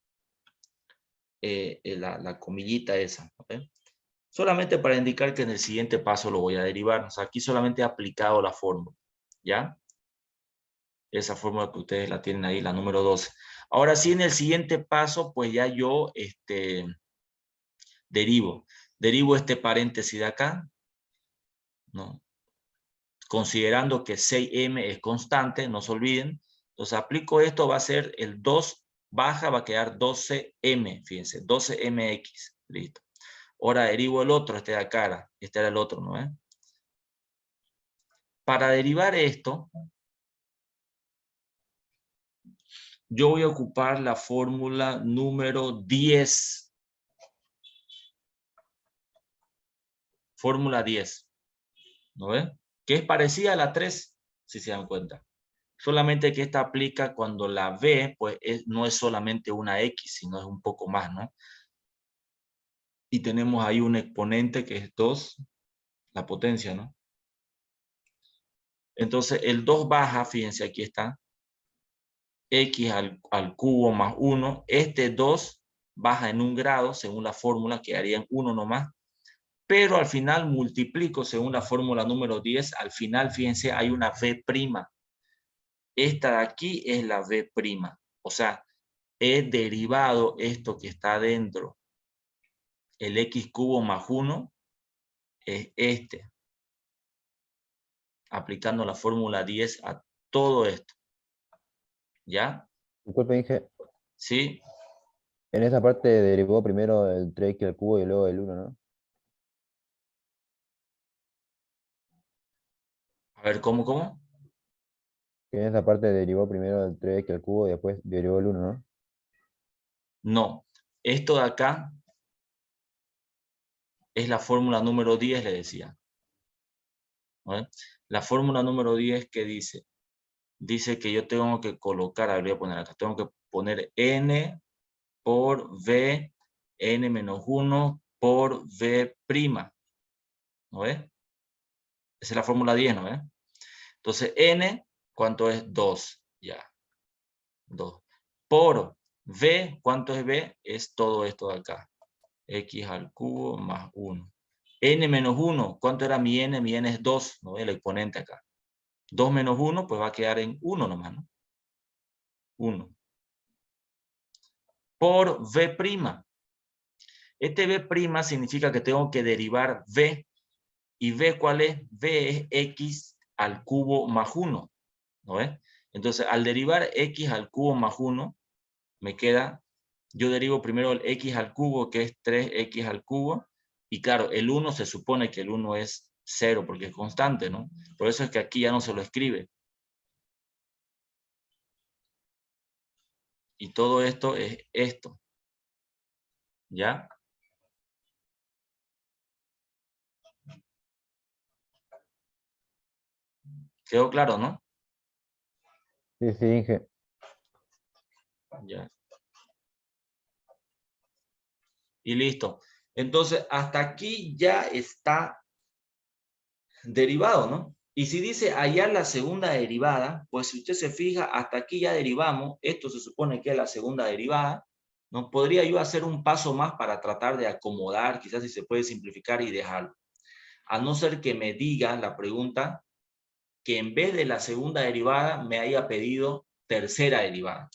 la comillita esa. ¿Okay? Solamente para indicar que en el siguiente paso lo voy a derivar. O sea, aquí solamente he aplicado la fórmula. ¿Ya? Esa fórmula que ustedes la tienen ahí, la número 12. Ahora sí, en el siguiente paso, pues ya yo derivo. Derivo este paréntesis de acá, ¿no? Considerando que 6m es constante, no se olviden. Entonces aplico esto, va a ser el 2 baja, va a quedar 12m, fíjense, 12mx, listo. Ahora derivo el otro, este de acá, este era el otro, ¿no? Para derivar esto, yo voy a ocupar la fórmula número 10. Fórmula 10. ¿No ves? Que es parecida a la 3, si se dan cuenta. Solamente que esta aplica cuando la B, pues no es solamente una X, sino es un poco más, ¿no? Y tenemos ahí un exponente que es 2, la potencia, ¿no? Entonces el 2 baja, fíjense, aquí está, X al cubo más 1. Este 2 baja en 1 grado, según la fórmula, quedaría en 1 nomás. Pero al final multiplico, según la fórmula número 10, al final, fíjense, hay una V'. Esta de aquí es la V'. O sea, he derivado esto que está dentro. El X cubo más 1 es este. Aplicando la fórmula 10 a todo esto. ¿Ya? Disculpe, dije, ¿Sí? en esa parte derivó primero el 3x al cubo y luego el 1, ¿no? A ver, ¿cómo? Que en esa parte derivó primero el 3x al cubo y después derivó el 1, ¿no? No. Esto de acá es la fórmula número 10, le decía. ¿No? La fórmula número 10 que dice, que yo tengo que colocar, a ver, voy a poner acá, tengo que poner n por v, n menos 1 por v'. ¿No ves? Esa es la fórmula 10, ¿no ves? Entonces, n, ¿cuánto es? 2. Ya. 2. Por B, ¿cuánto es B? Es todo esto de acá. X al cubo más 1. N menos 1, ¿cuánto era mi N? Mi N es 2, ¿no? El exponente acá. 2 menos 1, pues va a quedar en 1 nomás, ¿no? 1. Por V'. Este V' significa que tengo que derivar V. ¿Y V cuál es? V es X al cubo más 1, ¿no ves? Entonces, al derivar X al cubo más 1, me queda, yo derivo primero el X al cubo, que es 3X al cubo, y claro, el 1 se supone que el 1 es 0, porque es constante, ¿no? Por eso es que aquí ya no se lo escribe. Y todo esto es esto. ¿Ya? ¿Quedó claro, no? Sí, sí, Inge. Ya. Y listo. Entonces, hasta aquí ya está derivado, ¿no? Y si dice hallar la segunda derivada, pues si usted se fija, hasta aquí ya derivamos. Esto se supone que es la segunda derivada, ¿no? Podría yo hacer un paso más para tratar de acomodar, quizás si se puede simplificar y dejarlo. A no ser que me diga la pregunta que en vez de la segunda derivada me haya pedido tercera derivada.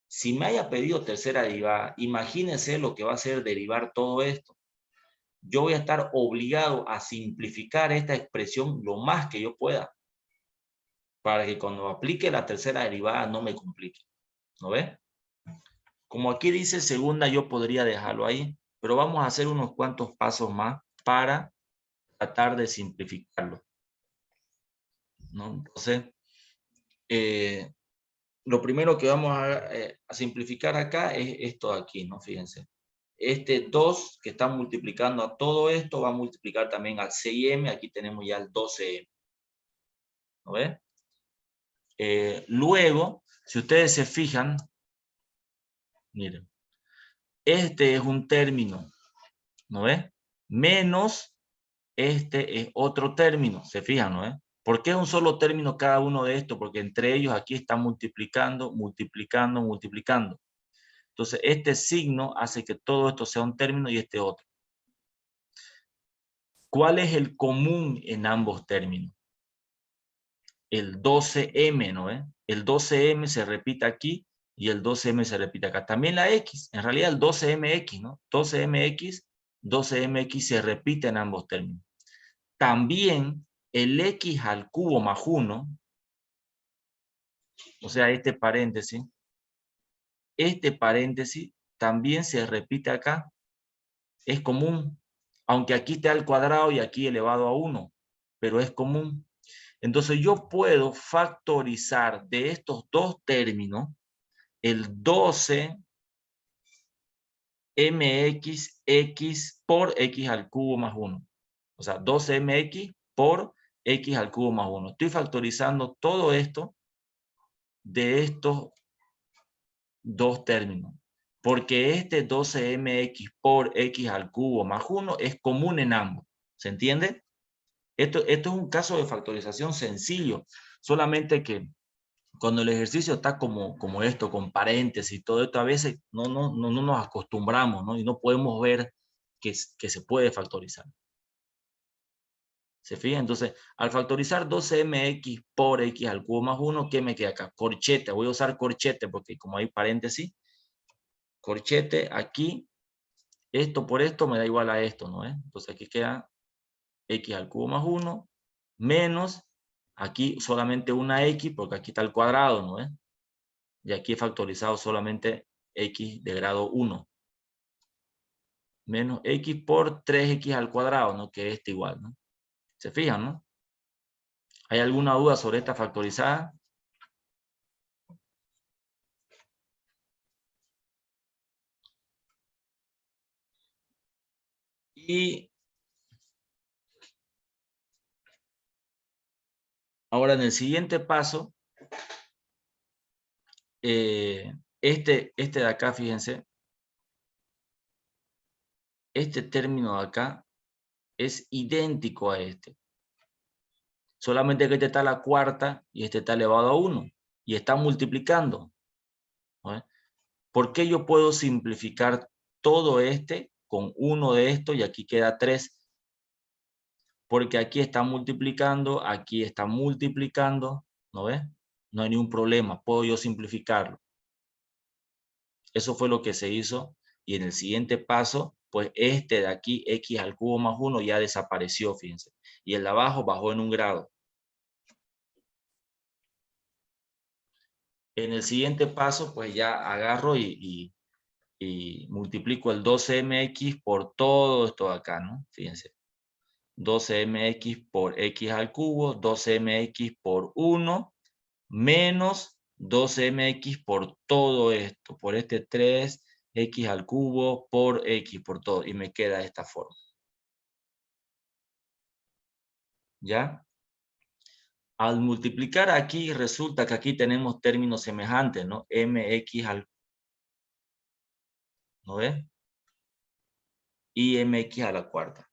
Si me haya pedido tercera derivada, imagínense lo que va a ser derivar todo esto. Yo voy a estar obligado a simplificar esta expresión lo más que yo pueda, para que cuando aplique la tercera derivada no me complique. ¿No ves? Como aquí dice segunda, yo podría dejarlo ahí, pero vamos a hacer unos cuantos pasos más para tratar de simplificarlo, ¿no? Entonces, lo primero que vamos a simplificar acá es esto de aquí, ¿no? Fíjense. Este 2 que está multiplicando a todo esto va a multiplicar también al 6m. Aquí tenemos ya el 12m. ¿No ves? Luego, si ustedes se fijan, miren, este es un término, ¿no ves? Menos este es otro término, se fijan, ¿no ves? ¿Por qué es un solo término cada uno de estos? Porque entre ellos aquí están multiplicando, multiplicando, multiplicando. Entonces, este signo hace que todo esto sea un término y este otro. ¿Cuál es el común en ambos términos? El 12m, ¿no ves? El 12m se repite aquí y el 12m se repite acá. También la x, en realidad el 12mx, ¿no? 12mx, 12mx se repite en ambos términos. También el x al cubo más 1, o sea, este paréntesis también se repite acá. Es común, aunque aquí está al cuadrado y aquí elevado a 1, pero es común. Entonces yo puedo factorizar de estos dos términos el 12mx por x al cubo más 1. O sea, 12mx por x al cubo más 1. Estoy factorizando todo esto de estos dos términos. Porque este 12mx por x al cubo más 1 es común en ambos. ¿Se entiende? Esto es un caso de factorización sencillo. Solamente que cuando el ejercicio está como esto, con paréntesis y todo esto, a veces no nos acostumbramos, ¿no? Y no podemos ver que se puede factorizar. ¿Se fijan? Entonces, al factorizar 12mx por x al cubo más 1, ¿qué me queda acá? Corchete. Voy a usar corchete porque como hay paréntesis, corchete aquí, esto por esto me da igual a esto, ¿no? Entonces aquí queda x al cubo más 1 menos, aquí solamente una x porque aquí está el cuadrado, ¿no? Y aquí he factorizado solamente x de grado 1. Menos x por 3x al cuadrado, ¿no? Que es igual, ¿no? ¿Se fijan, no? ¿Hay alguna duda sobre esta factorizada? Y ahora en el siguiente paso, este de acá, fíjense, este término de acá es idéntico a este. Solamente que este está a la cuarta y este está elevado a 1. Y está multiplicando, ¿no? ¿Por qué yo puedo simplificar todo este con uno de estos y aquí queda 3? Porque aquí está multiplicando, ¿no ves? No hay ningún problema, puedo yo simplificarlo. Eso fue lo que se hizo y en el siguiente paso, pues este de aquí, x al cubo más 1, ya desapareció, fíjense. Y el de abajo bajó en 1 grado. En el siguiente paso, pues ya agarro y multiplico el 12mx por todo esto de acá, ¿no? Fíjense. 12mx por x al cubo, 12mx por 1, menos 12mx por todo esto, por este 3x al cubo por x, por todo, y me queda de esta forma. ¿Ya? Al multiplicar aquí, resulta que aquí tenemos términos semejantes, ¿no? mx al, ¿no ves? Y mx a la cuarta.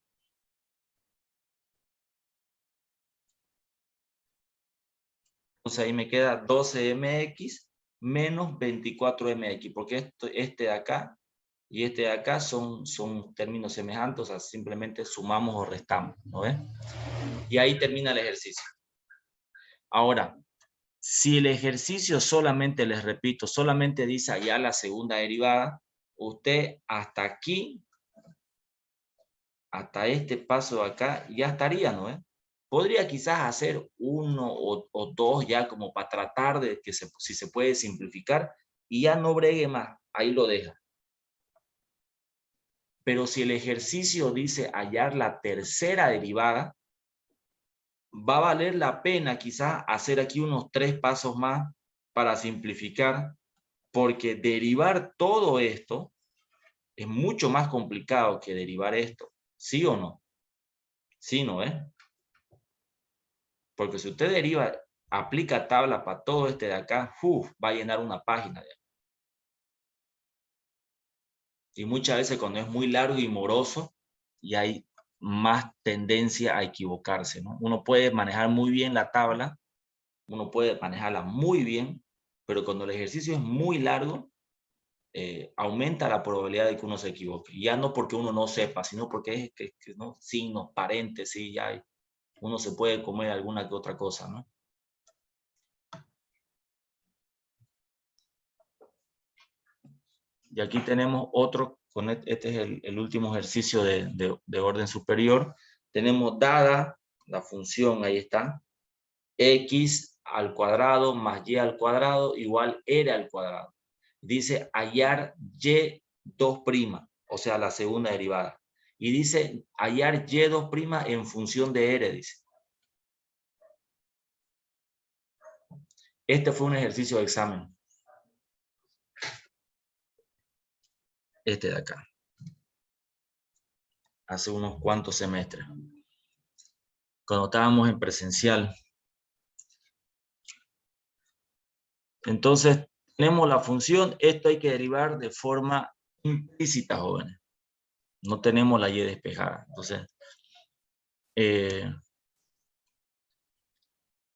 Entonces ahí me queda 12mx menos 24mx, porque este de acá y este de acá son términos semejantes, o sea, simplemente sumamos o restamos, ¿no ves? Y ahí termina el ejercicio. Ahora, si el ejercicio solamente, les repito, solamente dice allá la segunda derivada, usted hasta aquí, hasta este paso de acá, ya estaría, ¿no ves? Podría quizás hacer uno o dos ya como para tratar de que si se puede simplificar y ya no bregue más, ahí lo deja. Pero si el ejercicio dice hallar la tercera derivada, va a valer la pena quizás hacer aquí unos 3 pasos más para simplificar, porque derivar todo esto es mucho más complicado que derivar esto. ¿Sí o no? Sí, ¿no es? Porque si usted deriva, aplica tabla para todo este de acá, va a llenar una página. Y muchas veces cuando es muy largo y moroso, y hay más tendencia a equivocarse, ¿no? Uno puede manejar muy bien la tabla, uno puede manejarla muy bien, pero cuando el ejercicio es muy largo, aumenta la probabilidad de que uno se equivoque. Ya no porque uno no sepa, sino porque es que ¿no? Signos, paréntesis, ya hay, uno se puede comer alguna que otra cosa, ¿no? Y aquí tenemos otro, este es el último ejercicio de orden superior. Tenemos dada la función, ahí está, x al cuadrado más y al cuadrado igual r al cuadrado. Dice hallar y2', o sea, la segunda derivada. Y dice hallar y2' en función de r, dice. Este fue un ejercicio de examen. Este de acá. Hace unos cuantos semestres. Cuando estábamos en presencial. Entonces, tenemos la función. Esto hay que derivar de forma implícita, jóvenes. No tenemos la y despejada. Entonces,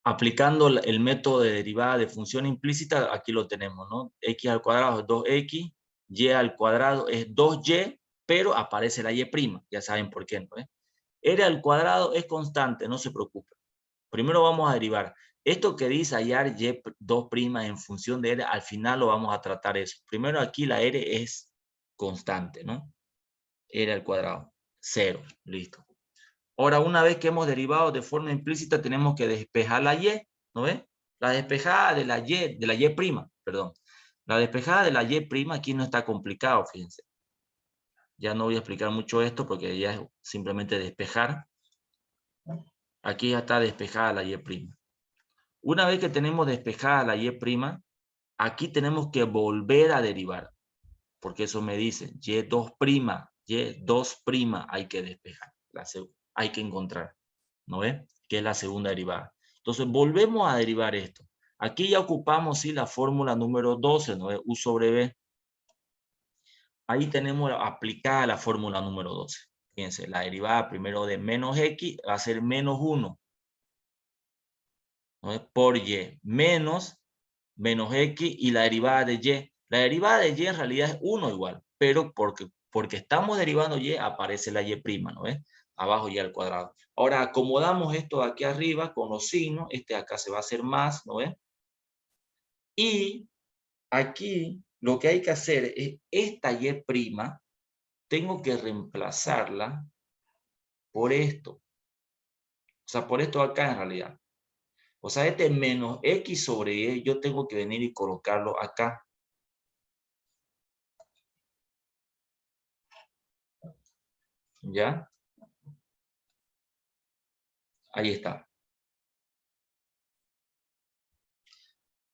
aplicando el método de derivada de función implícita, aquí lo tenemos, ¿no? X al cuadrado es 2x, y al cuadrado es 2y, pero aparece la y', ya saben por qué, ¿no? R al cuadrado es constante, no se preocupe. Primero vamos a derivar. Esto que dice hallar y2' en función de r, al final lo vamos a tratar eso. Primero aquí la r es constante, ¿no? R al cuadrado, 0, listo. Ahora, una vez que hemos derivado de forma implícita, tenemos que despejar la y, ¿no ves? La despejada de la y', perdón. La despejada de la y' aquí no está complicado, fíjense. Ya no voy a explicar mucho esto porque ya es simplemente despejar. Aquí ya está despejada la y'. Una vez que tenemos despejada la y', aquí tenemos que volver a derivar. Porque eso me dice, y2', hay que despejar. Hay que encontrar, ¿no ves? Que es la segunda derivada. Entonces, volvemos a derivar esto. Aquí ya ocupamos, sí, la fórmula número 12, ¿no ves? U sobre B. Ahí tenemos aplicada la fórmula número 12. Fíjense, la derivada primero de menos x va a ser menos 1. ¿No ves? Por y menos x y la derivada de y. La derivada de y en realidad es 1 igual, pero porque estamos derivando y aparece la y', ¿no ves? Abajo y al cuadrado. Ahora acomodamos esto de aquí arriba con los signos. Este de acá se va a hacer más, ¿no ves? Y aquí lo que hay que hacer es esta y', tengo que reemplazarla por esto. O sea, por esto acá en realidad. O sea, este menos x sobre y, yo tengo que venir y colocarlo acá. ¿Ya? Ahí está.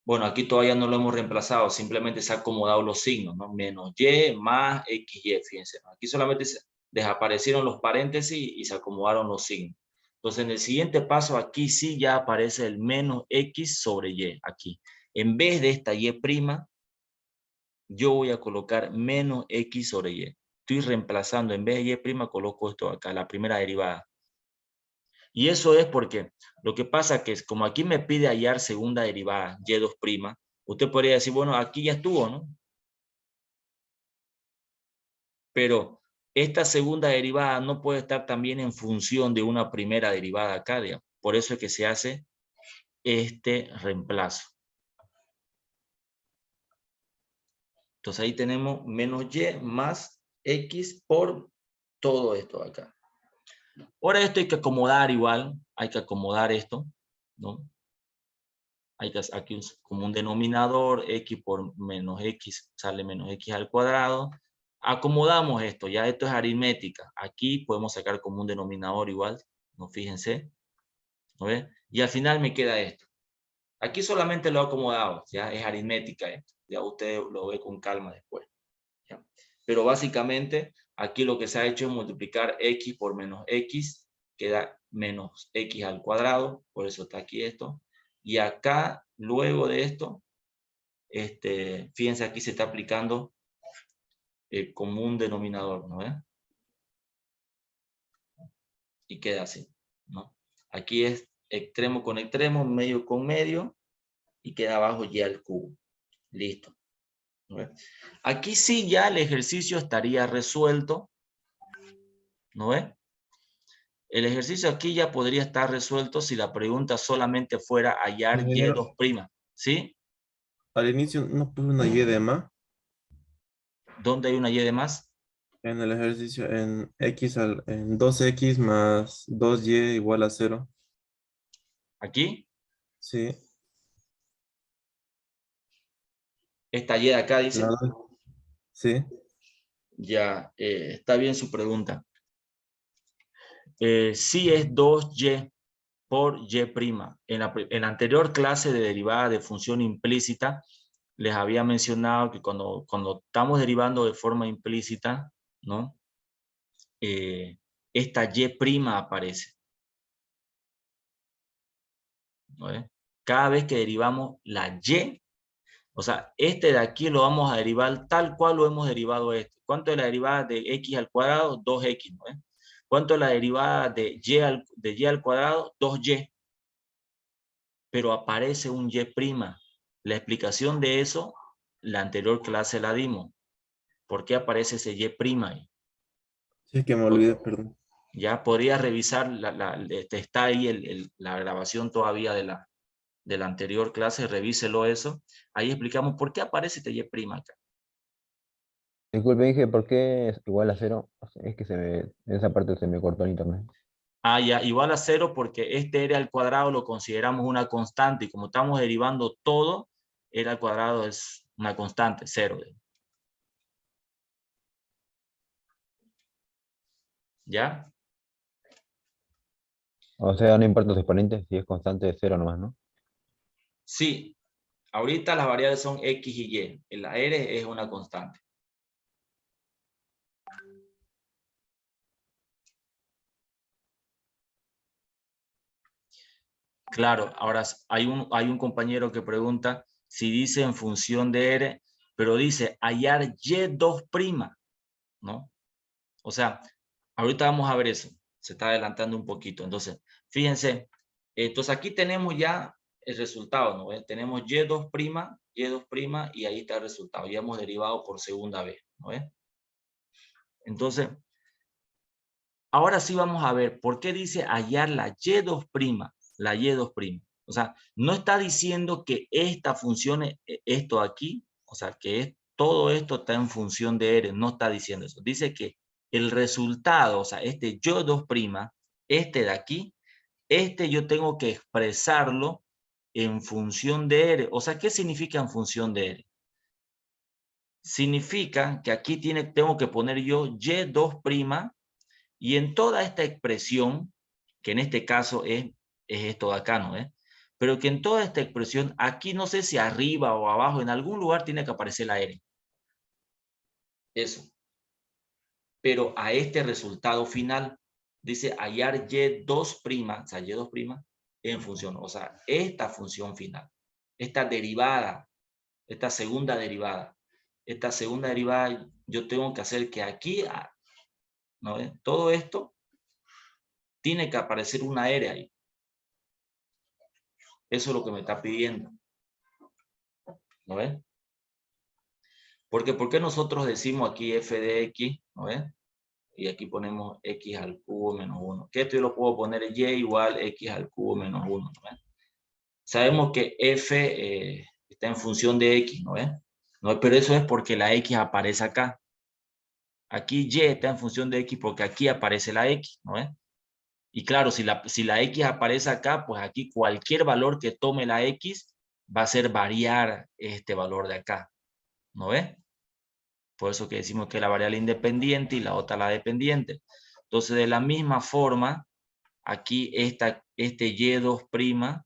Bueno, aquí todavía no lo hemos reemplazado, simplemente se han acomodado los signos, ¿no? Menos y más xy, fíjense, ¿no? Aquí solamente desaparecieron los paréntesis y se acomodaron los signos. Entonces, en el siguiente paso, aquí sí ya aparece el menos x sobre y, aquí. En vez de esta y', yo voy a colocar menos x sobre y. Estoy reemplazando, en vez de y', coloco esto acá, la primera derivada. Y eso es porque lo que pasa que es, como aquí me pide hallar segunda derivada, y2', usted podría decir, bueno, aquí ya estuvo, ¿no? Pero esta segunda derivada no puede estar también en función de una primera derivada acá, digamos. Por eso es que se hace este reemplazo. Entonces ahí tenemos menos y más x por todo esto acá. Ahora esto hay que acomodar igual, hay que acomodar esto, ¿no? Hay que aquí como un denominador, x por menos x, sale menos x al cuadrado. Acomodamos esto, ya esto es aritmética. Aquí podemos sacar como un denominador igual, ¿no? Fíjense, ¿no ve? Y al final me queda esto. Aquí solamente lo he acomodado, ya es aritmética esto. Ya usted lo ve con calma después. ¿Ya? Pero básicamente aquí lo que se ha hecho es multiplicar x por menos x, queda menos x al cuadrado, por eso está aquí esto. Y acá, luego de esto, fíjense aquí se está aplicando el común denominador, ¿no? Y queda así, ¿no? Aquí es extremo con extremo, medio con medio, y queda abajo y al cubo. Listo. ¿No? Aquí sí ya el ejercicio estaría resuelto, ¿no ves? El ejercicio aquí ya podría estar resuelto si la pregunta solamente fuera hallar Ingeniero, y2', ¿sí? al inicio no puse una y de más ¿Dónde hay una y de más? en el ejercicio en 2x más 2y igual a 0. Aquí, Sí, esta y de acá dice. claro. Sí, Ya, está bien su pregunta. Sí es 2y por y'. En la anterior clase de derivada de función implícita, les había mencionado que cuando estamos derivando de forma implícita, ¿no? Esta y' aparece, ¿no? Cada vez que derivamos la y, o sea, este de aquí lo vamos a derivar tal cual lo hemos derivado este. ¿Cuánto es la derivada de x al cuadrado? 2x, ¿no? ¿Cuánto es la derivada de y al cuadrado? 2y. Pero aparece un y'. La explicación de eso, la anterior clase la dimos. ¿Por qué aparece ese y' ahí? sí que me olvidé, perdón. Ya podría revisar, está ahí la grabación todavía de la anterior clase, revíselo eso. Ahí explicamos por qué aparece este y' acá. Disculpe, dije, ¿por qué es igual a 0? Es que en esa parte se me cortó el internet. Ah, ya, igual a 0 porque este r al cuadrado lo consideramos una constante y como estamos derivando todo, r al cuadrado es una constante, 0. ¿Ya? O sea, no importa su exponente, si es constante de 0 nomás, ¿no? Sí, ahorita las variables son x y y. La r es una constante. Claro, ahora hay un compañero que pregunta si dice en función de r, pero dice hallar y2', ¿no? O sea, ahorita vamos a ver eso. Se está adelantando un poquito. Entonces, fíjense. Entonces aquí tenemos ya el resultado, ¿no ven? Tenemos y2', y ahí está el resultado. Ya hemos derivado por segunda vez, ¿no ven? Entonces, ahora sí vamos a ver por qué dice hallar la y2', la y2'. O sea, no está diciendo que esta función, esto aquí, o sea, que todo esto está en función de R, no está diciendo eso. Dice que el resultado, o sea, este y2', este de aquí, este yo tengo que expresarlo en función de R. O sea, ¿qué significa en función de R? Significa que aquí tengo que poner yo y2', y en toda esta expresión, que en este caso es esto de acá, ¿no es? Pero que en toda esta expresión, aquí no sé si arriba o abajo, en algún lugar tiene que aparecer la R. Eso. Pero a este resultado final, dice hallar y2', o sea, y2' en función. O sea, esta función final, esta derivada, esta segunda derivada, yo tengo que hacer que aquí, ¿no ves? Todo esto tiene que aparecer una R ahí. Eso es lo que me está pidiendo. ¿No ves? Porque ¿por qué nosotros decimos aquí f de x? ¿No ves? Y aquí ponemos x al cubo menos 1. Que esto yo lo puedo poner y igual x al cubo menos 1. ¿No ves? Sabemos que f está en función de x. ¿No ves? ¿No? Pero eso es porque la x aparece acá. Aquí y está en función de x porque aquí aparece la x. ¿No ves? Y claro, si la x aparece acá, pues aquí cualquier valor que tome la x va a hacer variar este valor de acá. ¿No ves? Por eso que decimos que la variable independiente y la otra la dependiente. Entonces, de la misma forma, aquí este y2',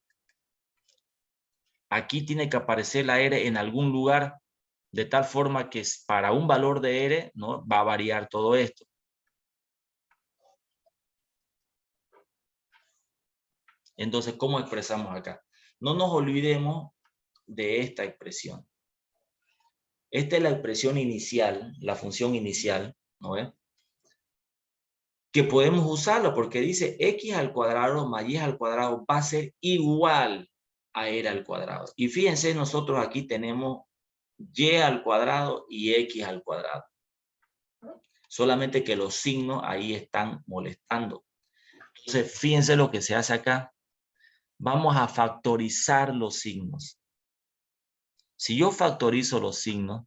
aquí tiene que aparecer la R en algún lugar, de tal forma que para un valor de R, ¿no? Va a variar todo esto. Entonces, ¿cómo expresamos acá? No nos olvidemos de esta expresión. Esta es la expresión inicial, la función inicial, ¿no ves? Que podemos usarlo porque dice x al cuadrado más y al cuadrado va a ser igual a r al cuadrado. Y fíjense, nosotros aquí tenemos y al cuadrado y x al cuadrado. Solamente que los signos ahí están molestando. Entonces, fíjense lo que se hace acá. Vamos a factorizar los signos. Si yo factorizo los signos,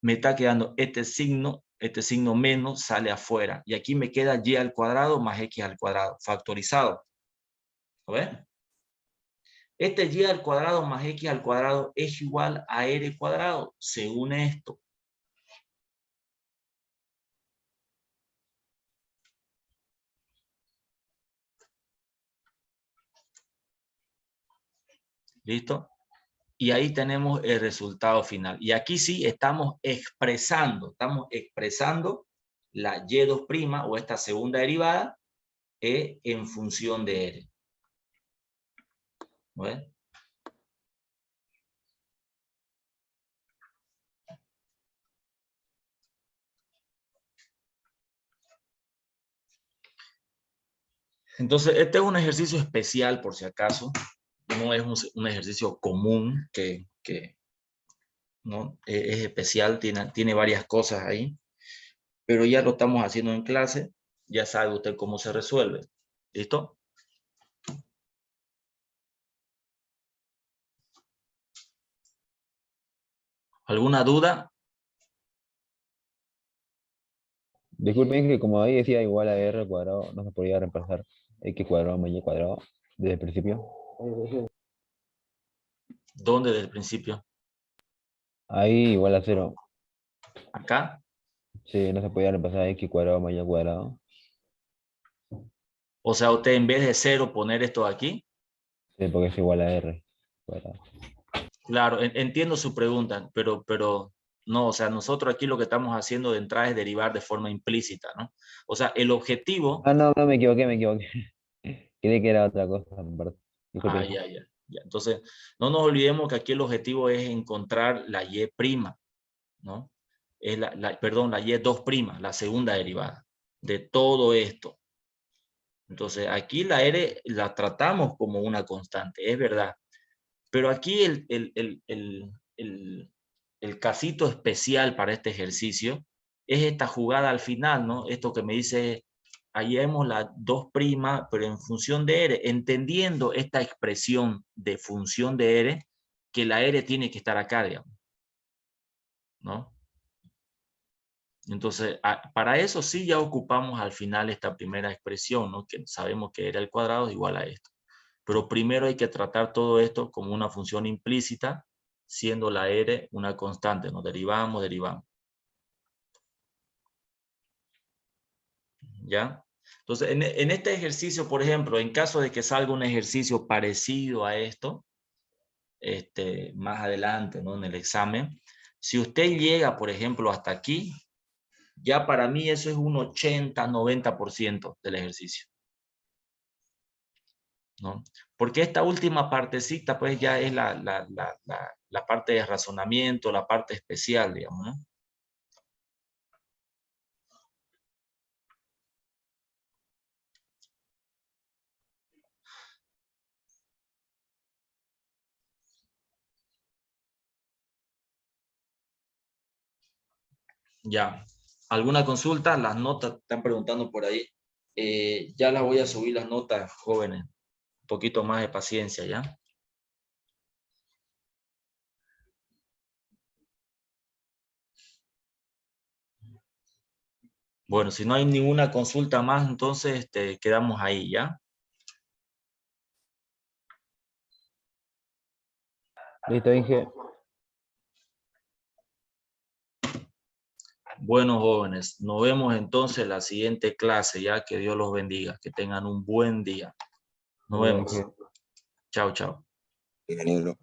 me está quedando este signo menos sale afuera. Y aquí me queda y al cuadrado más x al cuadrado, factorizado. ¿Lo ven? Este y al cuadrado más x al cuadrado es igual a r cuadrado, según esto. ¿Listo? Y ahí tenemos el resultado final. Y aquí sí estamos expresando la y2' o esta segunda derivada en función de r. ¿No ven? Entonces, este es un ejercicio especial, por si acaso. No es un ejercicio común que ¿no? Es especial, tiene varias cosas ahí. Pero ya lo estamos haciendo en clase. Ya sabe usted cómo se resuelve. ¿Listo? ¿Alguna duda? Disculpen que como ahí decía igual a r al cuadrado, no se podía reemplazar x cuadrado más y cuadrado desde el principio. ¿Dónde desde el principio? Ahí igual a 0. ¿Acá? Sí, no se podía reemplazar x cuadrado más y cuadrado. O sea, usted en vez de 0 poner esto aquí. Sí, porque es igual a r cuadrado. Claro, entiendo su pregunta, pero no, o sea, nosotros aquí lo que estamos haciendo de entrada es derivar de forma implícita, ¿no? O sea, el objetivo... Ah, no, me equivoqué. Creí que era otra cosa, perdón. Disculpe. Ya. Entonces, no nos olvidemos que aquí el objetivo es encontrar la y', ¿no? Es perdón, la y2', la segunda derivada de todo esto. Entonces, aquí la R la tratamos como una constante, es verdad. Pero aquí el casito especial para este ejercicio es esta jugada al final, ¿no? Esto que me dice, hallemos la 2', pero en función de R, entendiendo esta expresión de función de R, que la R tiene que estar acá, digamos, ¿no? Entonces, para eso sí ya ocupamos al final esta primera expresión, ¿no? Que sabemos que R al cuadrado es igual a esto. Pero primero hay que tratar todo esto como una función implícita, siendo la R una constante. Nos derivamos, derivamos. ¿Ya? Entonces, en este ejercicio, por ejemplo, en caso de que salga un ejercicio parecido a esto, más adelante, ¿no? En el examen, si usted llega, por ejemplo, hasta aquí, ya para mí eso es un 80-90% del ejercicio, ¿no? Porque esta última partecita, pues ya es la parte de razonamiento, la parte especial, digamos, ¿no? Ya. ¿Alguna consulta? Las notas están preguntando por ahí. Ya las voy a subir las notas, jóvenes. Un poquito más de paciencia, ¿ya? Bueno, si no hay ninguna consulta más, entonces quedamos ahí, ¿ya? Listo, Inge. Bueno, jóvenes, nos vemos entonces en la siguiente clase, ya que Dios los bendiga, que tengan un buen día. Nos Luego, vemos. Inge. Chao, chao. Ingeniero.